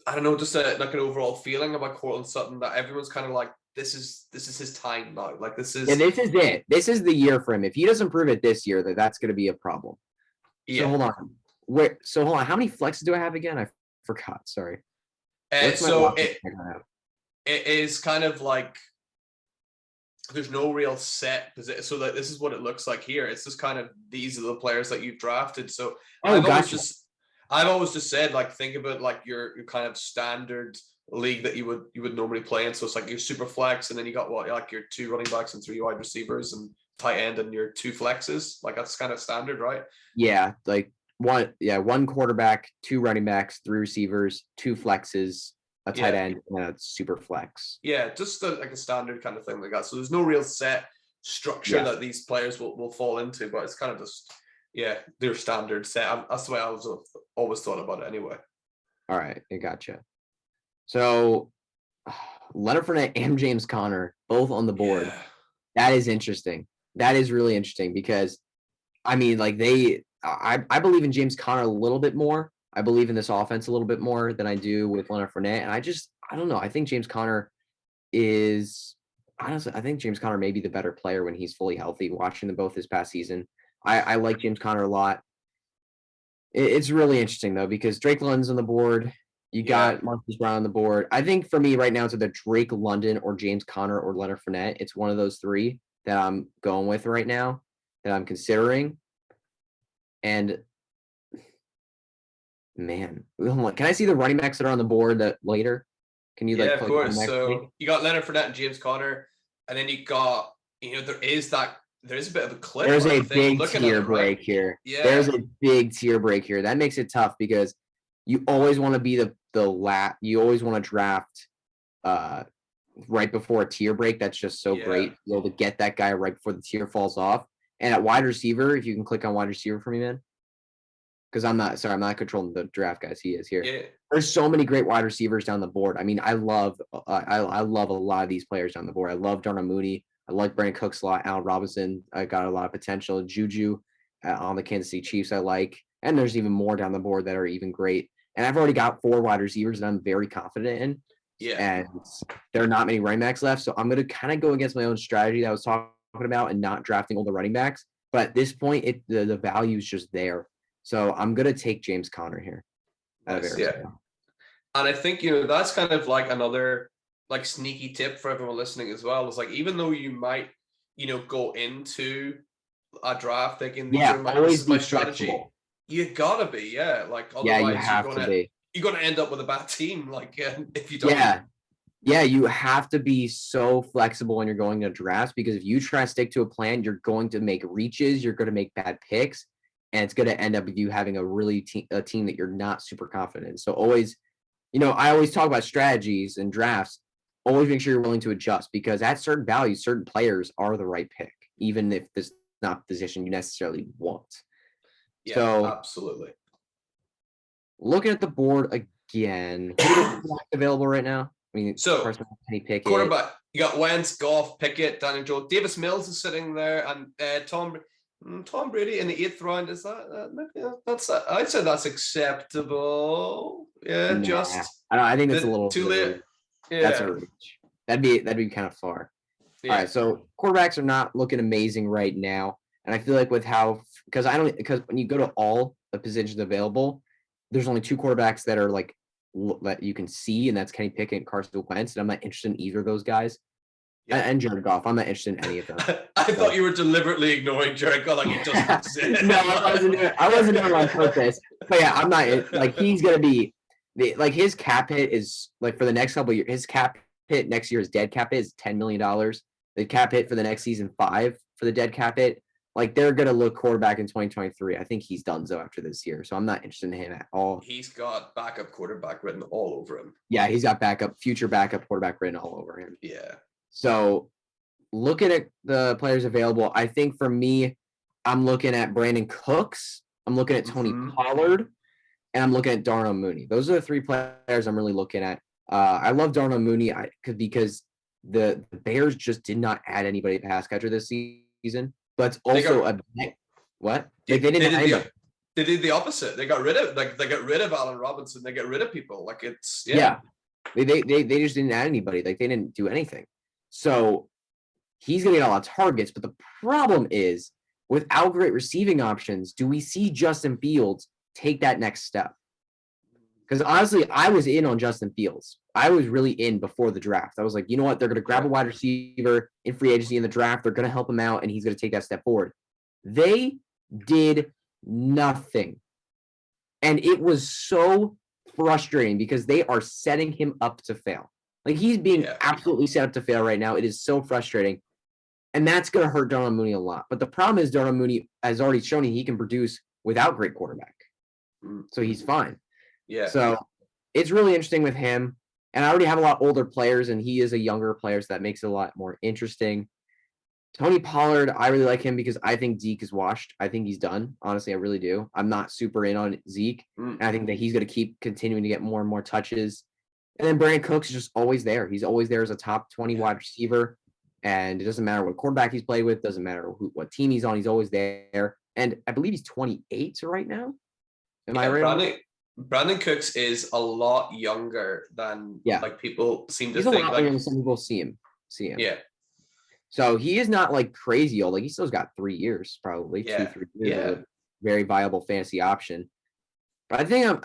I don't know, just like an overall feeling about Cortland Sutton that everyone's kind of like, this is his time now. Like this is it. This is the year for him. If he doesn't prove it this year, that's going to be a problem. Yeah. So hold on. How many flexes do I have again? I forgot. Sorry. So it is kind of like there's no real set position. So that this is what it looks like here. It's just kind of these are the players that you've drafted. So I've always just said, like, think about like your kind of standard league that you would normally play in. So it's like your super flex, and then you got like your 2 running backs and 3 wide receivers and tight end and your 2 flexes. Like that's kind of standard, right? Yeah, like one quarterback, 2 running backs, 3 receivers, 2 flexes, a tight end, and a super flex. Yeah, just like a standard kind of thing like that. So there's no real set structure that these players will fall into, but it's kind of just their standard set. That's the way I always thought about it anyway. All right, I gotcha. So Leonard Fournette and James Conner both on the board. Yeah. That is interesting. That is really interesting because, I mean, like I believe in James Conner a little bit more. I believe in this offense a little bit more than I do with Leonard Fournette. And I don't know. I think James Conner I think James Conner may be the better player when he's fully healthy, watching them both this past season. I like James Conner a lot. It's really interesting, though, because Drake London's on the board. You got Marcus Brown on the board. I think for me right now, it's either Drake London or James Conner or Leonard Fournette. It's one of those 3 that I'm going with right now that I'm considering. And, man, can I see the running backs that are on the board that later? Can you of course. So you got Leonard Fournette and James Conner, and then you got there is that there's a bit of a cliff. There's I a think, big tier break here. Yeah. There's a big tier break here. That makes it tough because you always want to be you always want to draft right before a tier break. That's just so great to be able to get that guy right before the tier falls off. And at wide receiver, if you can click on wide receiver for me, man. Because I'm not controlling the draft, guys. He is here. Yeah. There's so many great wide receivers down the board. I mean, I love a lot of these players down the board. I love Darnell Mooney. I like Brandon Cooks a lot. Allen Robinson, I got a lot of potential. Juju on the Kansas City Chiefs, I like. And there's even more down the board that are even great. And I've already got 4 wide receivers that I'm very confident in. Yeah. And there are not many running backs left. So I'm going to kind of go against my own strategy that I was talking about and not drafting all the running backs. But at this point, the value is just there. So I'm going to take James Conner here. Nice, yeah. And I think, that's kind of like another like sneaky tip for everyone listening as well. It's like, even though you might, go into a draft thinking these are my strategy, you gotta be, like, otherwise you have to be. You're gonna end up with a bad team, like, if you don't. Yeah, you have to be so flexible when you're going to drafts, because if you try to stick to a plan, you're going to make reaches, you're going to make bad picks, and it's going to end up with you having a team that you're not super confident in. So always, I always talk about strategies and drafts. Always make sure you're willing to adjust, because at certain values, certain players are the right pick, even if this is not the position you necessarily want. Yeah, so, absolutely. Looking at the board again, who's available right now? I mean, so quarterback, you got Wentz, Goff, Pickett, Daniel Jones, Davis Mills is sitting there, and Tom Brady in the 8th round. Is that's I'd say that's acceptable. Yeah, I think that's a little too late. Yeah, that's a reach. That'd be kind of far. Yeah. All right, so quarterbacks are not looking amazing right now, and I feel like because when you go to all the positions available, there's only 2 quarterbacks that are like that you can see, and that's Kenny Pickett and Carson Wentz, and I'm not interested in either of those guys. Yeah. And Jared Goff, I'm not interested in any of them. I thought you were deliberately ignoring Jared Goff, like you just said. No, I wasn't doing it on purpose. But yeah, I'm not like he's gonna be his cap hit is like for the next couple of years. His cap hit next year, his dead cap hit is $10 million. The cap hit for the next season, 5 for the dead cap hit. Like, they're going to look quarterback in 2023. I think he's done so after this year. So I'm not interested in him at all. He's got backup quarterback written all over him. Yeah, he's got future backup quarterback written all over him. Yeah. So looking at the players available, I think for me, I'm looking at Brandon Cooks. I'm looking at Tony Pollard. And I'm looking at Darnell Mooney. Those are the 3 players I'm really looking at. I love Darnell Mooney because the Bears just did not add anybody pass catcher this season. But it's also what? They did the opposite. They got rid of Allen Robinson. They get rid of people. Like, it's They just didn't add anybody. Like, they didn't do anything. So he's gonna get a lot of targets. But the problem is, without great receiving options, do we see Justin Fields take that next step? Because honestly, I was in on Justin Fields. I was really in before the draft. I was like, you know what? They're going to grab a wide receiver in free agency in the draft. They're going to help him out, and he's going to take that step forward. They did nothing. And it was so frustrating because they are setting him up to fail. Like, he's being absolutely set up to fail right now. It is so frustrating. And that's going to hurt Darnell Mooney a lot. But the problem is Darnell Mooney has already shown he can produce without great quarterback. So he's fine. Yeah. So it's really interesting with him. And I already have a lot older players, and he is a younger player, so that makes it a lot more interesting. Tony Pollard, I really like him because I think Zeke is washed. I think he's done. Honestly, I really do. I'm not super in on Zeke. And I think that he's going to keep continuing to get more and more touches. And then Brandon Cooks is just always there. He's always there as a top 20 wide receiver. And it doesn't matter what quarterback he's played with. Doesn't matter what team he's on. He's always there. And I believe he's 28 right now. Am I right? Brandon Cooks is a lot younger than like people seem to think. He's a lot younger than some people see him. Yeah. So he is not like crazy old. Like, he still's got 3 years, probably 2-3 years. A very viable fantasy option. But I think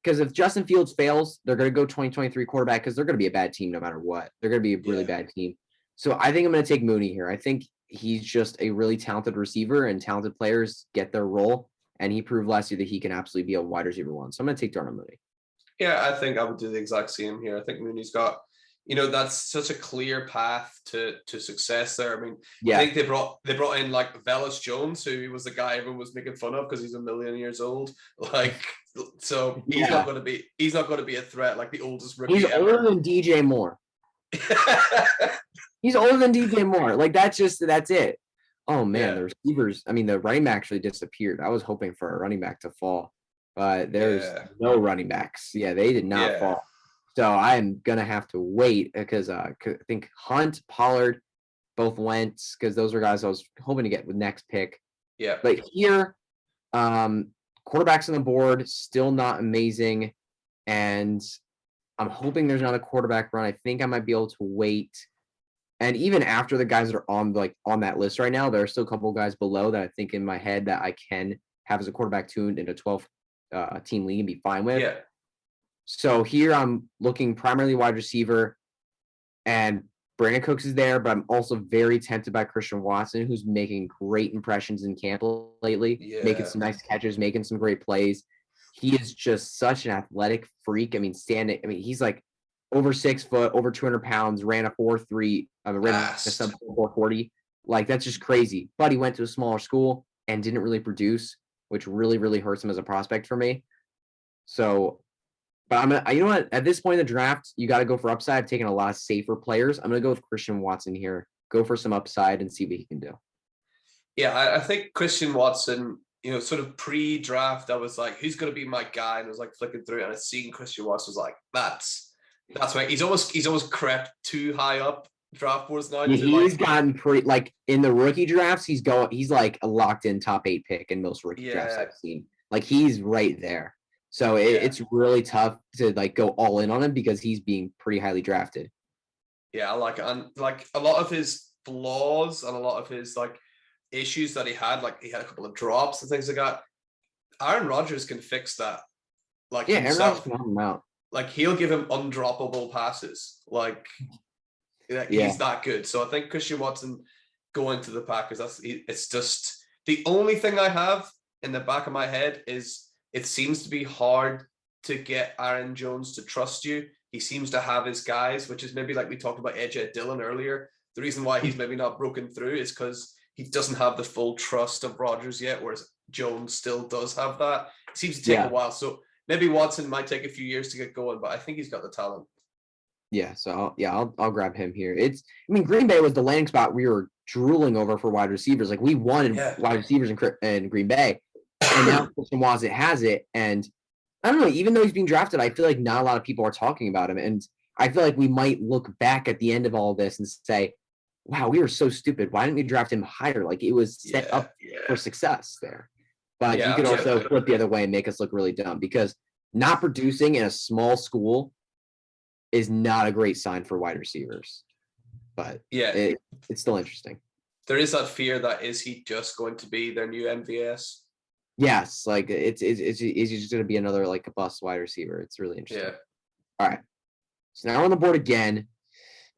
because if Justin Fields fails, they're going to go 2023 quarterback because they're going to be a bad team no matter what. They're going to be a really bad team. So I think I'm going to take Mooney here. I think he's just a really talented receiver, and talented players get their role. And he proved last year that he can absolutely be a wide receiver 1. So I'm going to take Darnell Mooney. Yeah, I think I would do the exact same here. I think Mooney's got that's such a clear path to success there. I mean, Yeah. I think they brought in like Velus Jones, who was the guy everyone was making fun of because he's 1,000,000 years old. Like, so he's not going to be a threat like the oldest rookie He's ever. older than DJ Moore. He's older than DJ Moore. Like, that's it. Oh, man, the receivers, I mean, the running back actually disappeared. I was hoping for a running back to fall, but there's no running backs. Yeah, they did not fall. So I am going to have to wait because I think Hunt, Pollard both went because those were guys I was hoping to get with next pick. Yeah. But here, quarterbacks on the board, still not amazing. And I'm hoping there's not a quarterback run. I think I might be able to wait. And even after the guys that are on that list right now, there are still a couple of guys below that I think in my head that I can have as a quarterback tuned in a 12 team league and be fine with. Yeah. So here I'm looking primarily wide receiver, and Brandon Cooks is there, but I'm also very tempted by Christian Watson, who's making great impressions in camp lately, making some nice catches, making some great plays. He is just such an athletic freak. I mean, he's like over 6 foot, over 200 pounds, ran a 4.3, ran a sub 4.40. Like, that's just crazy. But he went to a smaller school and didn't really produce, which really, really hurts him as a prospect for me. So, but you know what? At this point in the draft, you got to go for upside. I've taken a lot of safer players. I'm going to go with Christian Watson here. Go for some upside and see what he can do. Yeah, I think Christian Watson, sort of pre-draft, I was like, who's going to be my guy? And I was like flicking through it, and I seen Christian Watson, was like, that's right. He's almost crept too high up draft boards now. Yeah, he's gotten pretty, like, in the rookie drafts, he's like a locked in top 8 pick in most rookie drafts I've seen. Like, he's right there. So it's really tough to like go all in on him because he's being pretty highly drafted. Yeah, I like it. And like a lot of his flaws and a lot of his like issues that he had a couple of drops and things like that. Aaron Rodgers can fix that. Like, Aaron Rodgers can help him out. Like, he'll give him undroppable passes. Like, he's that good. So I think Christian Watson going to the Packers, it's just the only thing I have in the back of my head is it seems to be hard to get Aaron Jones to trust you. He seems to have his guys, which is maybe like we talked about AJ Dillon earlier. The reason why he's maybe not broken through is because he doesn't have the full trust of Rodgers yet, whereas Jones still does have that. It seems to take a while. So maybe Watson might take a few years to get going, but I think he's got the talent. Yeah, so I'll grab him here. Green Bay was the landing spot we were drooling over for wide receivers. Like, we wanted wide receivers in Green Bay. And now Christian Watson has it. And I don't know, even though he's being drafted, I feel like not a lot of people are talking about him. And I feel like we might look back at the end of all this and say, wow, we were so stupid. Why didn't we draft him higher? Like, it was set up for success there. But you could also flip the other way and make us look really dumb because not producing in a small school is not a great sign for wide receivers. But it's still interesting. There is that fear that is he just going to be their new MVS? Yes, like it's just going to be another like a bust wide receiver. It's really interesting. Yeah. All right. So now we're on the board again.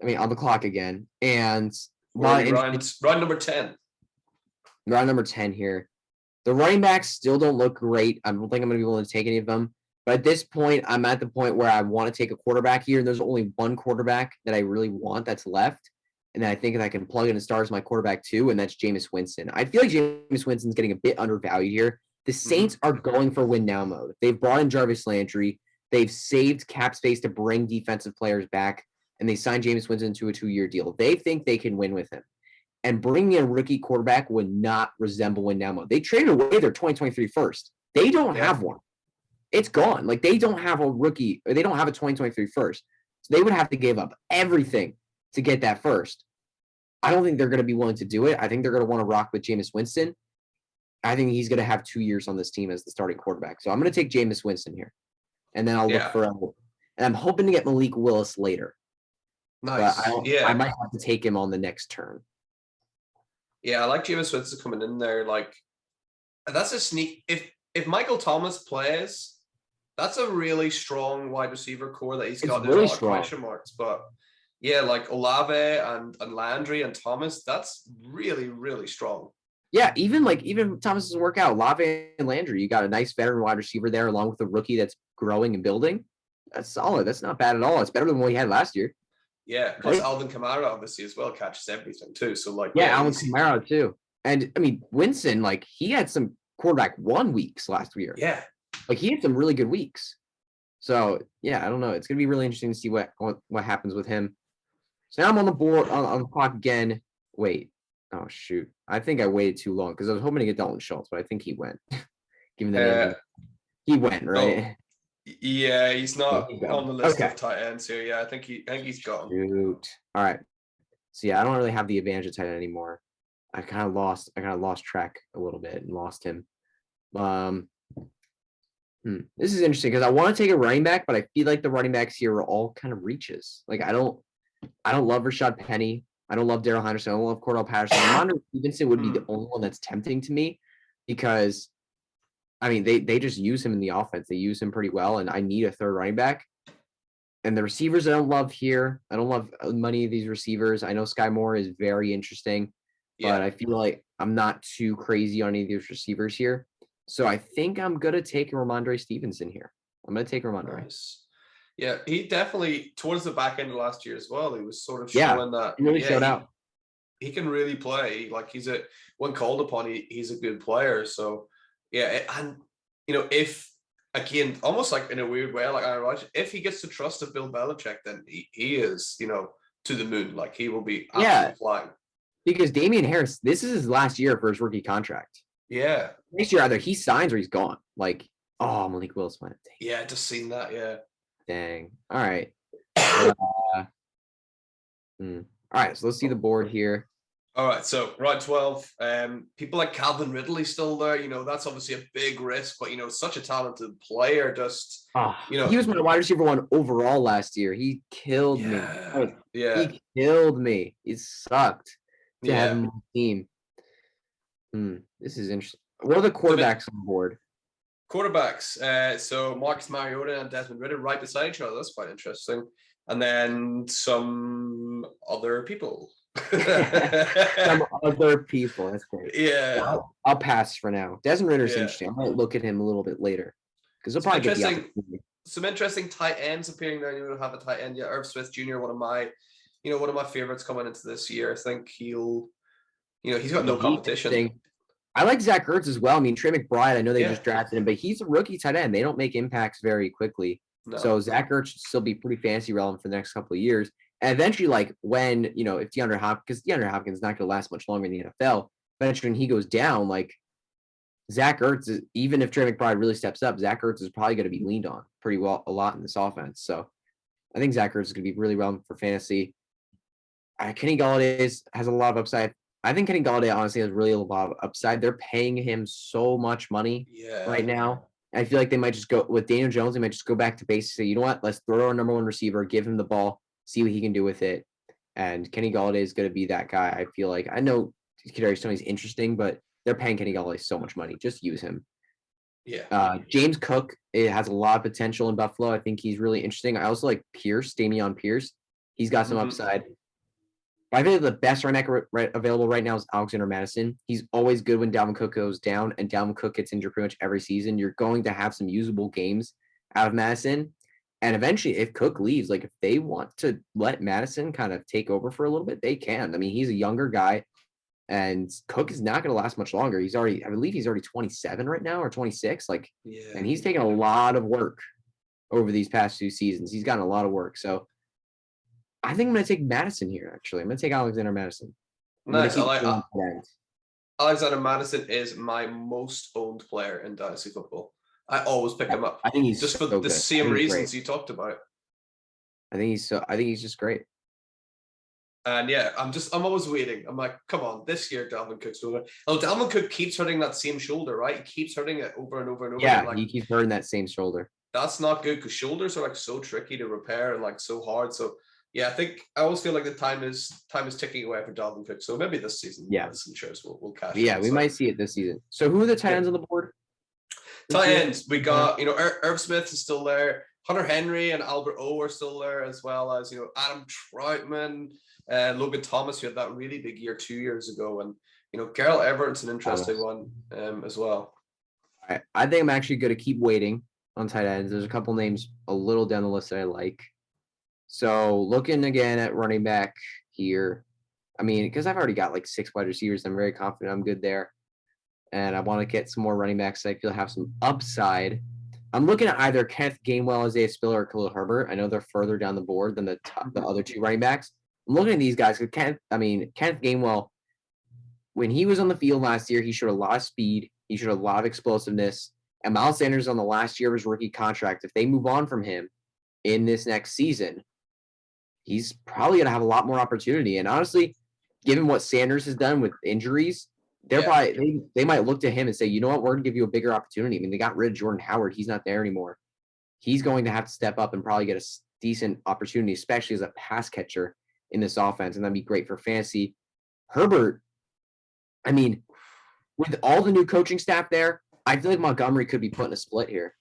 On the clock again. And round number 10. Round number 10 here. The running backs still don't look great. I don't think I'm going to be willing to take any of them. But at this point, I'm at the point where I want to take a quarterback here. And there's only one quarterback that I really want that's left. And I think that I can plug in and start as my quarterback too, and that's Jameis Winston. I feel like Jameis Winston's getting a bit undervalued here. The Saints are going for win now mode. They've brought in Jarvis Landry. They've saved cap space to bring defensive players back, and they signed Jameis Winston to a 2-year deal. They think they can win with him. And bringing in a rookie quarterback would not resemble win now mode. They traded away their 2023 first. They don't have one. It's gone. Like, they don't have a rookie, or they don't have a 2023 first. So they would have to give up everything to get that first. I don't think they're going to be willing to do it. I think they're going to want to rock with Jameis Winston. I think he's going to have 2 years on this team as the starting quarterback. So I'm going to take Jameis Winston here. And then I'll look for and I'm hoping to get Malik Willis later. Nice. But I might have to take him on the next turn. Yeah, I like Jameis Winston coming in there. Like, that's a sneak. If Michael Thomas plays, that's a really strong wide receiver core that he's got. There's a lot of question marks, but yeah, like Olave and Landry and Thomas, that's really, really strong. Yeah, even Thomas doesn't work out. Olave and Landry, you got a nice veteran wide receiver there, along with a rookie that's growing and building. That's solid. That's not bad at all. It's better than what he had last year. Yeah, plus Alvin Kamara obviously as well catches everything too. So like, yeah, Alvin Kamara too. And I mean, Winston, like he had some quarterback 1 weeks last year. Yeah. Like he had some really good weeks. So yeah, I don't know. It's gonna be really interesting to see what happens with him. So now I'm on the board on the clock again. Wait. Oh shoot. I think I waited too long because I was hoping to get Dalton Schultz, but I think he went. Given the name. He went, right? Oh, yeah, he's not on the list of tight ends here. Yeah, I think he's gone. Shoot. All right. So yeah, I don't really have the advantage of tight end anymore. I kind of lost track a little bit and lost him. This is interesting because I want to take a running back, but I feel like the running backs here are all kind of reaches. Like I don't love Rashad Penny. I don't love Darrell Henderson. I don't love Cordell Patterson. Ramondre Stevenson would be the only one that's tempting to me because, I mean, they just use him in the offense. They use him pretty well, and I need a third running back. And the receivers I don't love here. I don't love many of these receivers. I know Sky Moore is very interesting, but I feel like I'm not too crazy on any of these receivers here. So I think I'm going to take Ramondre Stevenson here. I'm going to take Ramondre. Nice. Yeah, he definitely, towards the back end of last year as well, he was sort of showing that. He really showed out. He can really play. Like when called upon, he's a good player. So yeah, and if again, almost like in a weird way, like Aaron Rodgers, if he gets the trust of Bill Belichick, then he is, to the moon. Like he will be absolutely flying. Because Damian Harris, this is his last year for his rookie contract. Yeah. Next year, either he signs or he's gone. Like, Malik Willis went. Yeah, I just seen that. Yeah. Dang. All right. All right. So let's see the board here. All right. So round 12. People like Calvin Ridley still there. That's obviously a big risk, but such a talented player. Just he was my wide receiver 1 overall last year. He killed me. Yeah. He killed me. It sucked to have him on the team. This is interesting. What are the quarterbacks on the board? Quarterbacks. So Marcus Mariota and Desmond Ritter right beside each other. That's quite interesting. And then some other people. Some other people. That's great. Yeah. Well, I'll pass for now. Desmond Ritter's interesting. I might look at him a little bit later because he'll probably get the opportunity. Some interesting tight ends appearing there. You don't have a tight end yet. Irv Smith Jr., one of my favorites coming into this year. I think he's got no competition. I like Zach Ertz as well. I mean, Trey McBride, I know they just drafted him, but he's a rookie tight end. They don't make impacts very quickly. No. So Zach Ertz should still be pretty fantasy relevant for the next couple of years. And eventually, like when, if DeAndre Hopkins is not going to last much longer in the NFL, eventually when he goes down, like Zach Ertz, even if Trey McBride really steps up, Zach Ertz is probably going to be leaned on pretty well a lot in this offense. So I think Zach Ertz is going to be really relevant for fantasy. Kenny Golladay has a lot of upside. I think Kenny Golladay honestly has really a lot of upside. They're paying him so much money right now. I feel like they might just go with Daniel Jones. They might just go back to basics. Say, you know what? Let's throw our number 1 receiver, give him the ball, see what he can do with it. And Kenny Golladay is going to be that guy. I feel like I know Kadarius Toney's interesting, but they're paying Kenny Golladay so much money. Just use him. Yeah. James Cook, it has a lot of potential in Buffalo. I think he's really interesting. I also like Dameon Pierce. He's got some upside. But I think the best running back available right now is Alexander Madison. He's always good when Dalvin Cook goes down, and Dalvin Cook gets injured pretty much every season. You're going to have some usable games out of Madison. And eventually, if Cook leaves, like if they want to let Madison kind of take over for a little bit, they can. I mean, he's a younger guy, and Cook is not going to last much longer. I believe he's already 27 right now or 26. And he's taken a lot of work over these past 2 seasons. He's gotten a lot of work. So I think I'm going to take Madison here, actually. I'm going to take Alexander Madison. Nice. Alexander Madison is my most owned player in Dynasty football. I always pick him up. I think he's just for the same reasons you talked about. I think he's just great. And I'm always waiting. I'm like, come on, this year Dalvin Cook's over. Oh, Dalvin Cook keeps hurting that same shoulder, right? He keeps hurting it over and over and over. Yeah, he keeps hurting that same shoulder. That's not good because shoulders are like so tricky to repair and like so hard. So yeah, I always feel like the time is ticking away for Dalvin Cook. So maybe this season, some shares we'll cash. Yeah, we might see it this season. So who are the tight ends on the board? Tight ends, we got Irv Smith is still there. Hunter Henry and Albert O are still there, as well as Adam Troutman, Logan Thomas, who had that really big year 2 years ago, and Gerald Everett's an interesting one as well. All right. I think I'm actually going to keep waiting on tight ends. There's a couple names a little down the list that I like. So looking again at running back here, I mean, because I've already got like 6 wide receivers, I'm very confident I'm good there. And I want to get some more running backs that I feel have some upside. I'm looking at either Kenneth Gainwell, Isaiah Spiller, or Khalil Herbert. I know they're further down the board than the other 2 running backs. I'm looking at these guys. Kenneth Gainwell, when he was on the field last year, he showed a lot of speed. He showed a lot of explosiveness. And Miles Sanders on the last year of his rookie contract, if they move on from him in this next season, he's probably going to have a lot more opportunity. And honestly, given what Sanders has done with injuries, they might look to him and say, you know what, we're going to give you a bigger opportunity. I mean, they got rid of Jordan Howard. He's not there anymore. He's going to have to step up and probably get a decent opportunity, especially as a pass catcher in this offense. And that'd be great for fantasy. Herbert, I mean, with all the new coaching staff there, I feel like Montgomery could be put in a split here.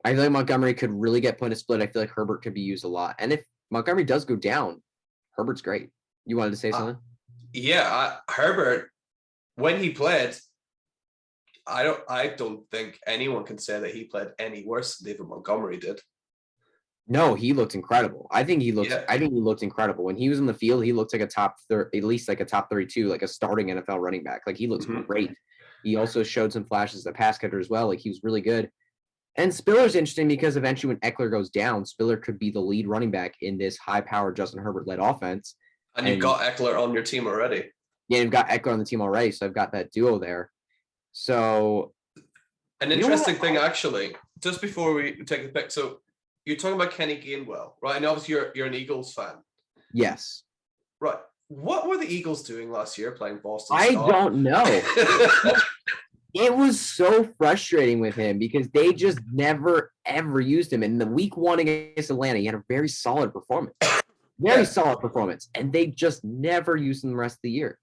I feel like Montgomery could really get put in a split. I feel like Herbert could be used a lot. And if Montgomery does go down, Herbert's great. You wanted to say something? Herbert, when he played, I don't think anyone can say that he played any worse than David Montgomery did. No, he looked incredible. I think he looked incredible. When he was in the field, he looked like at least like a top 32, like a starting NFL running back. Like he looks great. He also showed some flashes as a pass catcher as well. Like he was really good. And Spiller's interesting because eventually when Eckler goes down, Spiller could be the lead running back in this high-powered Justin Herbert-led offense. And you've got Eckler on your team already. Yeah, you've got Eckler on the team already, so I've got that duo there. So an interesting thing, actually, just before we take the pick. So you're talking about Kenny Gainwell, right? And obviously you're an Eagles fan. Yes. Right. What were the Eagles doing last year playing Boston Scott? I don't know. It was so frustrating with him because they just never, ever used him. In the week 1 against Atlanta, he had a very solid performance. Solid performance. And they just never used him the rest of the year.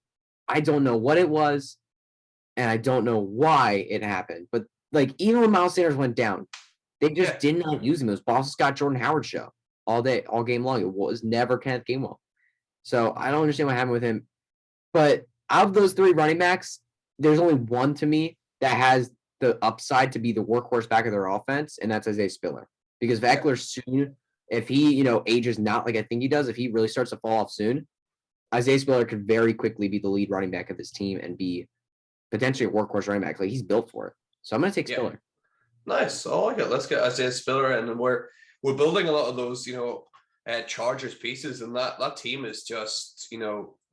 I don't know what it was, and I don't know why it happened. But, like, even when Miles Sanders went down, they just did not use him. It was Boston Scott Jordan Howard show all day, all game long. It was never Kenneth Gainwell. So I don't understand what happened with him. But out of those 3 running backs, there's only one to me that has the upside to be the workhorse back of their offense, and that's Isaiah Spiller. Because if Eckler soon, if he, ages not like I think he does, if he really starts to fall off soon, Isaiah Spiller could very quickly be the lead running back of this team and be potentially a workhorse running back. Like he's built for it. So I'm going to take Spiller. Nice. I like it. Let's get Isaiah Spiller, and we're building a lot of those, Chargers pieces, and that team is just,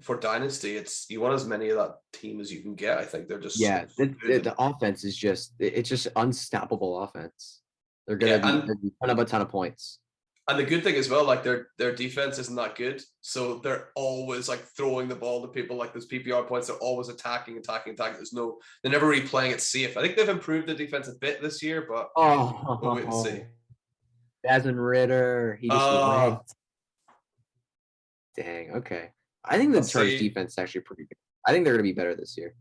for Dynasty, you want as many of that team as you can get. I think they're just the offense is just unstoppable offense. They're gonna put up a ton of points. And the good thing as well, like their defense isn't that good, so they're always like throwing the ball to people. Like those PPR points, they're always attacking. They're never really playing it safe. I think they've improved the defense a bit this year, but we'll wait and see. Jasmine Ritter, he just went. Dang. Okay. I think the Chargers defense is actually pretty good. I think they're going to be better this year.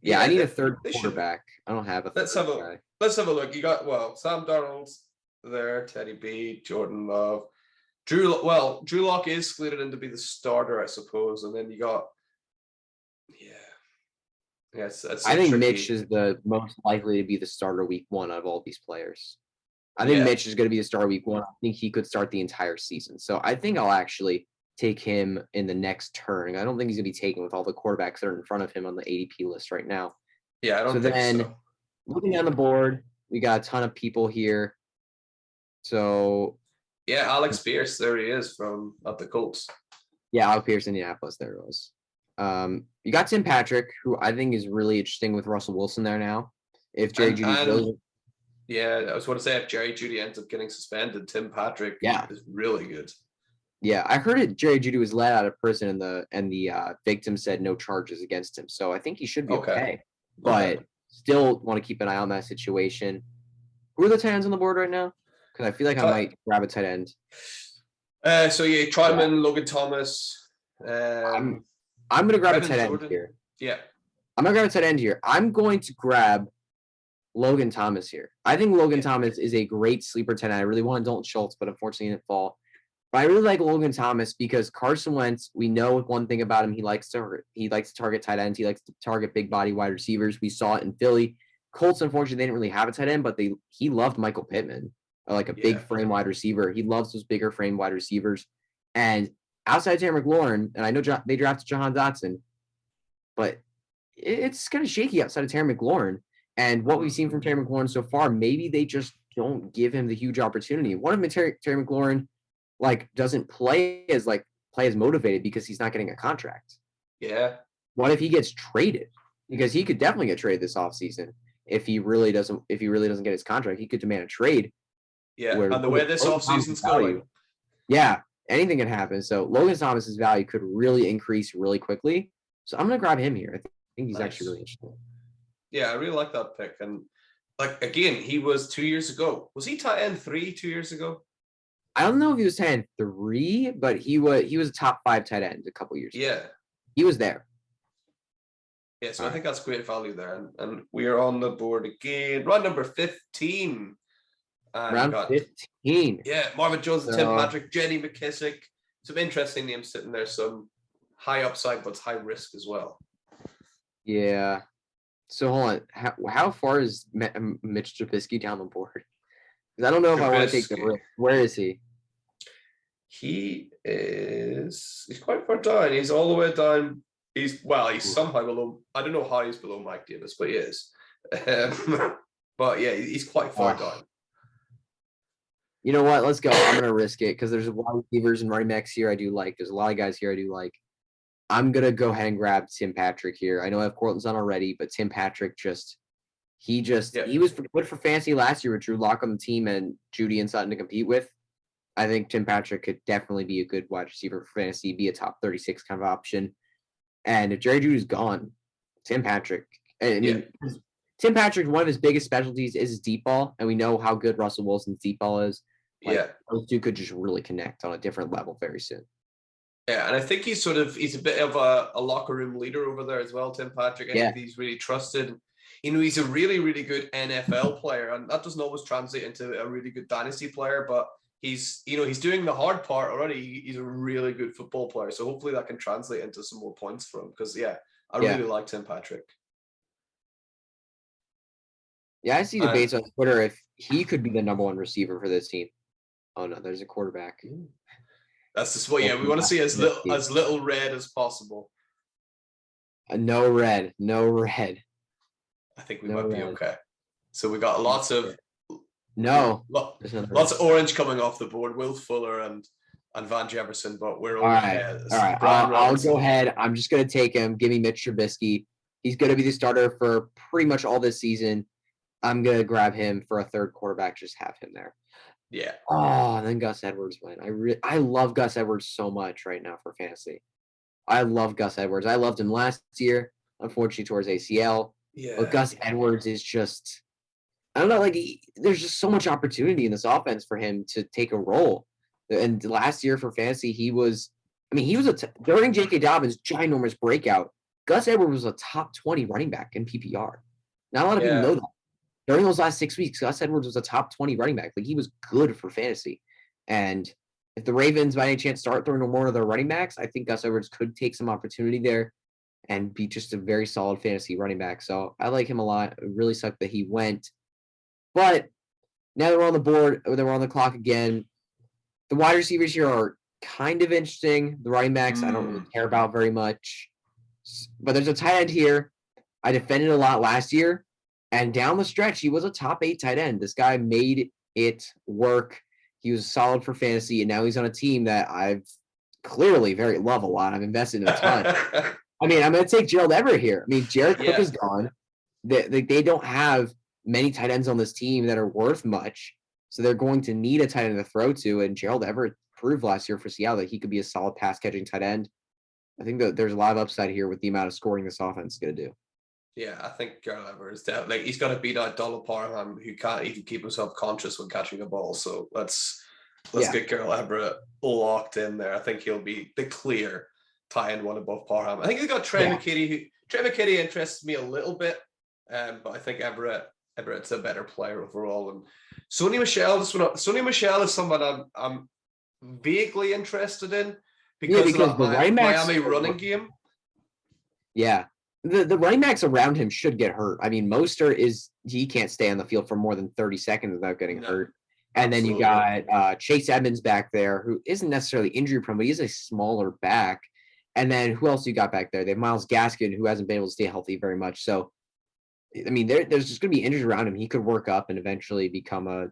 Yeah, I need a third quarterback. I don't have a third guy. Let's have a look. You got, Sam Darnold's there, Teddy B, Jordan Love. Drew Lock is slated in to be the starter, I suppose. And then you got, I think Mitch is the most likely to be the starter week 1 out of all these players. I think Mitch is going to be the starter week 1. I think he could start the entire season. So I think I'll actually take him in the next turn. I don't think he's going to be taken with all the quarterbacks that are in front of him on the ADP list right now. Yeah, I don't think so. Then looking down the board, we got a ton of people here. So Alex Pierce, there he is from at the Colts. Yeah, Alex Pierce, Indianapolis, there it was. You got Tim Patrick, who I think is really interesting with Russell Wilson there now. If Jerry Jeudy goes. Yeah, I was going to say if Jerry Jeudy ends up getting suspended, Tim Patrick is really good. Yeah, I heard it. Jerry Jeudy was let out of prison, and the victim said no charges against him. So I think he should be okay. But still want to keep an eye on that situation. Who are the tight ends on the board right now? Because I feel like I might grab a tight end. Tryman, Logan Thomas. I'm going to grab a tight end here. Yeah. I'm going to grab a tight end here. I'm going to grab Logan Thomas here. I think Logan Thomas is a great sleeper tight end. I really wanted Dalton Schultz, but unfortunately he didn't fall. But I really like Logan Thomas because Carson Wentz, we know one thing about him. He likes to target tight ends. He likes to target big body wide receivers. We saw it in Philly. Colts, unfortunately, they didn't really have a tight end, but he loved Michael Pittman, like a big frame wide receiver. He loves those bigger frame wide receivers. And outside Terry McLaurin, and I know they drafted Jahan Dotson, but it's kind of shaky outside of Terry McLaurin. And what we've seen from Terry McLaurin so far, maybe they just don't give him the huge opportunity. What if Terry McLaurin doesn't play as motivated because he's not getting a contract? Yeah. What if he gets traded? Because he could definitely get traded this offseason if he really doesn't get his contract. He could demand a trade. Yeah, and the way this offseason's going. Yeah, anything can happen. So Logan Thomas's value could really increase really quickly. So I'm going to grab him here. I think he's actually really interesting. Yeah, I really like that pick. And again, he was 2 years ago. Was he tight end 3 2 years ago? I don't know if he was tight end 3, but he was a top 5 tight end a couple years ago. Yeah. He was there. Yeah, so I think that's great value there. And we are on the board again. Round number 15. Round 15. Yeah, Marvin Jones, Tim Patrick, Jenny McKissick. Some interesting names sitting there. Some high upside, but high risk as well. Yeah. So hold on. How far is Mitch Trubisky down the board? Because I don't know if I want to take the risk. Where is he? He's quite far down. He's all the way down. He's somehow below. I don't know how he's below Mike Davis, but he is. But yeah, he's quite far down. You know what? Let's go. I'm going to risk it because there's a lot of receivers and running backs here I do like. There's a lot of guys here I do like. I'm going to go ahead and grab Tim Patrick here. I know I have Cortland's on already, but Tim Patrick he was good for fantasy last year with Drew Lock on the team and Judy and Sutton to compete with. I think Tim Patrick could definitely be a good wide receiver for fantasy, be a top 36 kind of option. And if Jerry Judy's gone, Tim Patrick, Tim Patrick, one of his biggest specialties is his deep ball, and we know how good Russell Wilson's deep ball is. Those two could just really connect on a different level very soon. Yeah, and I think he's a bit of a locker room leader over there as well, Tim Patrick. I think he's really trusted. He's a really, really good NFL player, and that doesn't always translate into a really good dynasty player, but he's doing the hard part already. He's a really good football player, so hopefully that can translate into some more points for him because, I really like Tim Patrick. Yeah, I see debates on Twitter if he could be the number 1 receiver for this team. Oh, no, there's a quarterback. That's just what, we want to see as little red as possible. No red. I think we might be okay. So we got lots of orange coming off the board. Will Fuller and Van Jefferson, but we're okay. All right. I'll go ahead. I'm just going to take him. Give me Mitch Trubisky. He's going to be the starter for pretty much all this season. I'm going to grab him for a third quarterback. Just have him there. Yeah. Oh, and then Gus Edwards went. I love Gus Edwards so much right now for fantasy. I love Gus Edwards. I loved him last year. Unfortunately, towards ACL. Yeah. But Gus Edwards is just, I don't know, there's just so much opportunity in this offense for him to take a role. And last year for fantasy, during J.K. Dobbins' ginormous breakout, Gus Edwards was a top 20 running back in PPR. Not a lot of people know that. During those last 6 weeks, Gus Edwards was a top 20 running back. He was good for fantasy. And if the Ravens, by any chance, start throwing more of their running backs, I think Gus Edwards could take some opportunity there and be just a very solid fantasy running back. So I like him a lot. It really sucked that he went. But now that we're on the board, then we're on the clock again. The wide receivers here are kind of interesting. The running backs, I don't really care about very much. But there's a tight end here. I defended a lot last year. And down the stretch, he was a top 8 tight end. This guy made it work. He was solid for fantasy, and now he's on a team that I've clearly love a lot. I've invested in a ton. I'm going to take Gerald Everett here. Jared Cook is gone. They don't have many tight ends on this team that are worth much, so they're going to need a tight end to throw to, and Gerald Everett proved last year for Seattle that he could be a solid pass-catching tight end. I think that there's a lot of upside here with the amount of scoring this offense is going to do. Yeah, I think Gerald Everett is definitely he's got to beat out Donald Parham, who can't even keep himself conscious when catching a ball. So let's get Gerald Everett locked in there. I think he'll be the clear tight end one above Parham. I think he's got Trey McKitty. Trey McKitty interests me a little bit, but I think Everett's a better player overall. And Sony Michel is someone I'm vaguely interested in because of the Miami running game. Yeah. The running backs around him should get hurt. Mostert he can't stay on the field for more than 30 seconds without getting hurt. And then you Absolutely. got Chase Edmonds back there, who isn't necessarily injury prone, but he's a smaller back. And then who else you got back there? They have Myles Gaskin, who hasn't been able to stay healthy very much. So, I mean, there's just going to be injuries around him. He could work up and eventually become a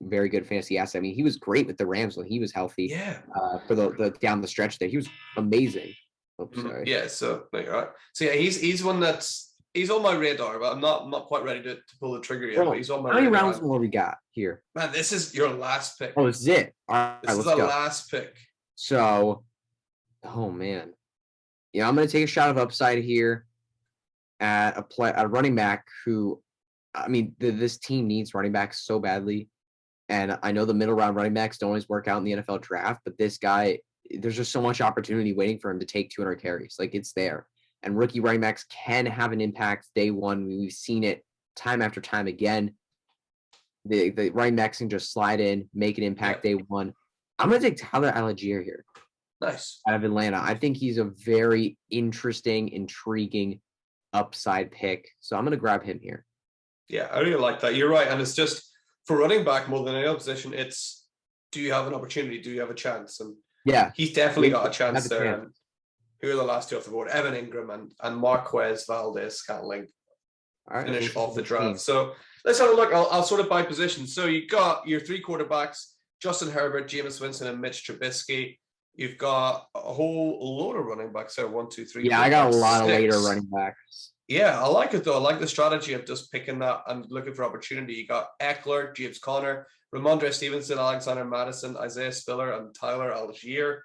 very good fantasy asset. I mean, he was great with the Rams when he was healthy Yeah. for the down the stretch there. He was amazing. Oh, sorry. Yeah. So, all right. So yeah, he's one he's on my radar, but I'm not quite ready to pull the trigger yet. But he's on my How many radar. rounds more we got here? Man, this is your last pick. Oh, this is it. All right, this is let's the go. last pick. So, oh man, yeah, I'm gonna take a shot of upside here at a running back who, I mean, this team needs running backs so badly, and I know the middle round running backs don't always work out in the NFL draft, but this guy, there's just so much opportunity waiting for him to take 200 carries. Like, it's there, and rookie running backs can have an impact day one. We've seen it time after time again. The running backs can just slide in, make an impact day one. I'm going to take Tyler Algier here. Nice. Out of Atlanta. I think he's a very interesting, intriguing upside pick. So I'm going to grab him here. Yeah, I really like that. You're right. And it's just for running back more than any other position, it's do you have an opportunity? Do you have a chance? And yeah, he's definitely got a chance there. And who are the last two off the board? Evan Ingram and Marquez Valdez-Scantling finish off the draft. So let's have a look. I'll sort of by position. So you got your three quarterbacks, Justin Herbert, Jameis Winston, and Mitch Trubisky. You've got a whole load of running backs there. 1, 2, 3. Yeah, I got a lot of later running backs. Yeah, I like it though. I like the strategy of just picking that and looking for opportunity. You got Eckler, James Conner, Ramondre Stevenson, Alexander Madison, Isaiah Spiller, and Tyler Algier,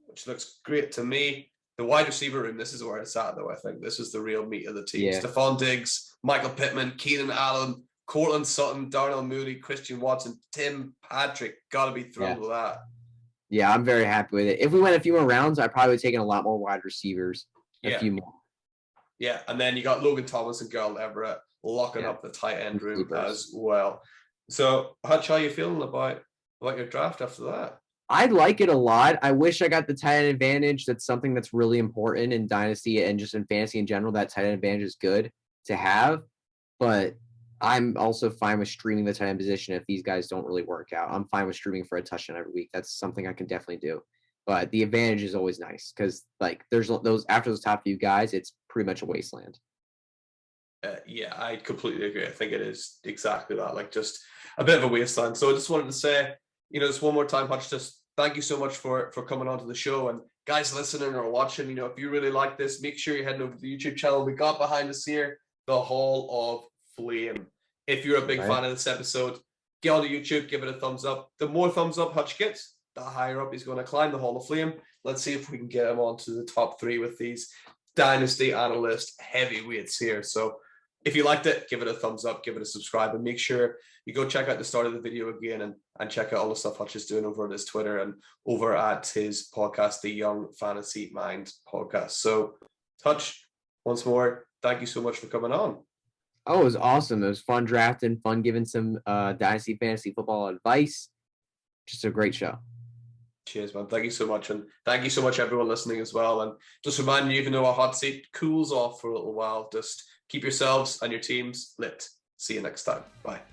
which looks great to me. The wide receiver room, this is where it's at though. I think this is the real meat of the team. Yeah. Stephon Diggs, Michael Pittman, Keenan Allen, Cortland Sutton, Darnell Mooney, Christian Watson, Tim Patrick. Got to be thrilled with that. Yeah, I'm very happy with it. If we went a few more rounds, I probably would have taken a lot more wide receivers. A few more. Yeah, and then you got Logan Thomas and Gerald Everett locking up the tight end room as well. So, Hutch, how are you feeling about your draft after that? I like it a lot. I wish I got the tight end advantage. That's something that's really important in Dynasty and just in fantasy in general. That tight end advantage is good to have. But I'm also fine with streaming the tight end position if these guys don't really work out. I'm fine with streaming for a touchdown every week. That's something I can definitely do. But the advantage is always nice because, like, there's those after those top few guys, it's pretty much a wasteland. Yeah, I completely agree. I think it is exactly that, like just a bit of a wasteland. So I just wanted to say, just one more time, Hutch, just thank you so much for coming onto the show. And guys listening or watching, if you really like this, make sure you're heading over to the YouTube channel. We got behind us here, the Hall of Flame. If you're a big fan of this episode, get on the YouTube, give it a thumbs up. The more thumbs up Hutch gets, the higher up he's going to climb the Hall of Flame. Let's see if we can get him onto the top 3 with these Dynasty Analyst heavyweights here. So if you liked it, give it a thumbs up, give it a subscribe, and make sure you go check out the start of the video again and check out all the stuff Hutch is doing over on his Twitter and over at his podcast, the Young Fantasy Mind podcast. So, Hutch, once more, thank you so much for coming on. Oh, it was awesome. It was fun drafting, fun giving some Dynasty Fantasy Football advice. Just a great show. Cheers, man. Thank you so much. And thank you so much, everyone listening as well. And just remind you, even though our hot seat cools off for a little while, just keep yourselves and your teams lit. See you next time. Bye.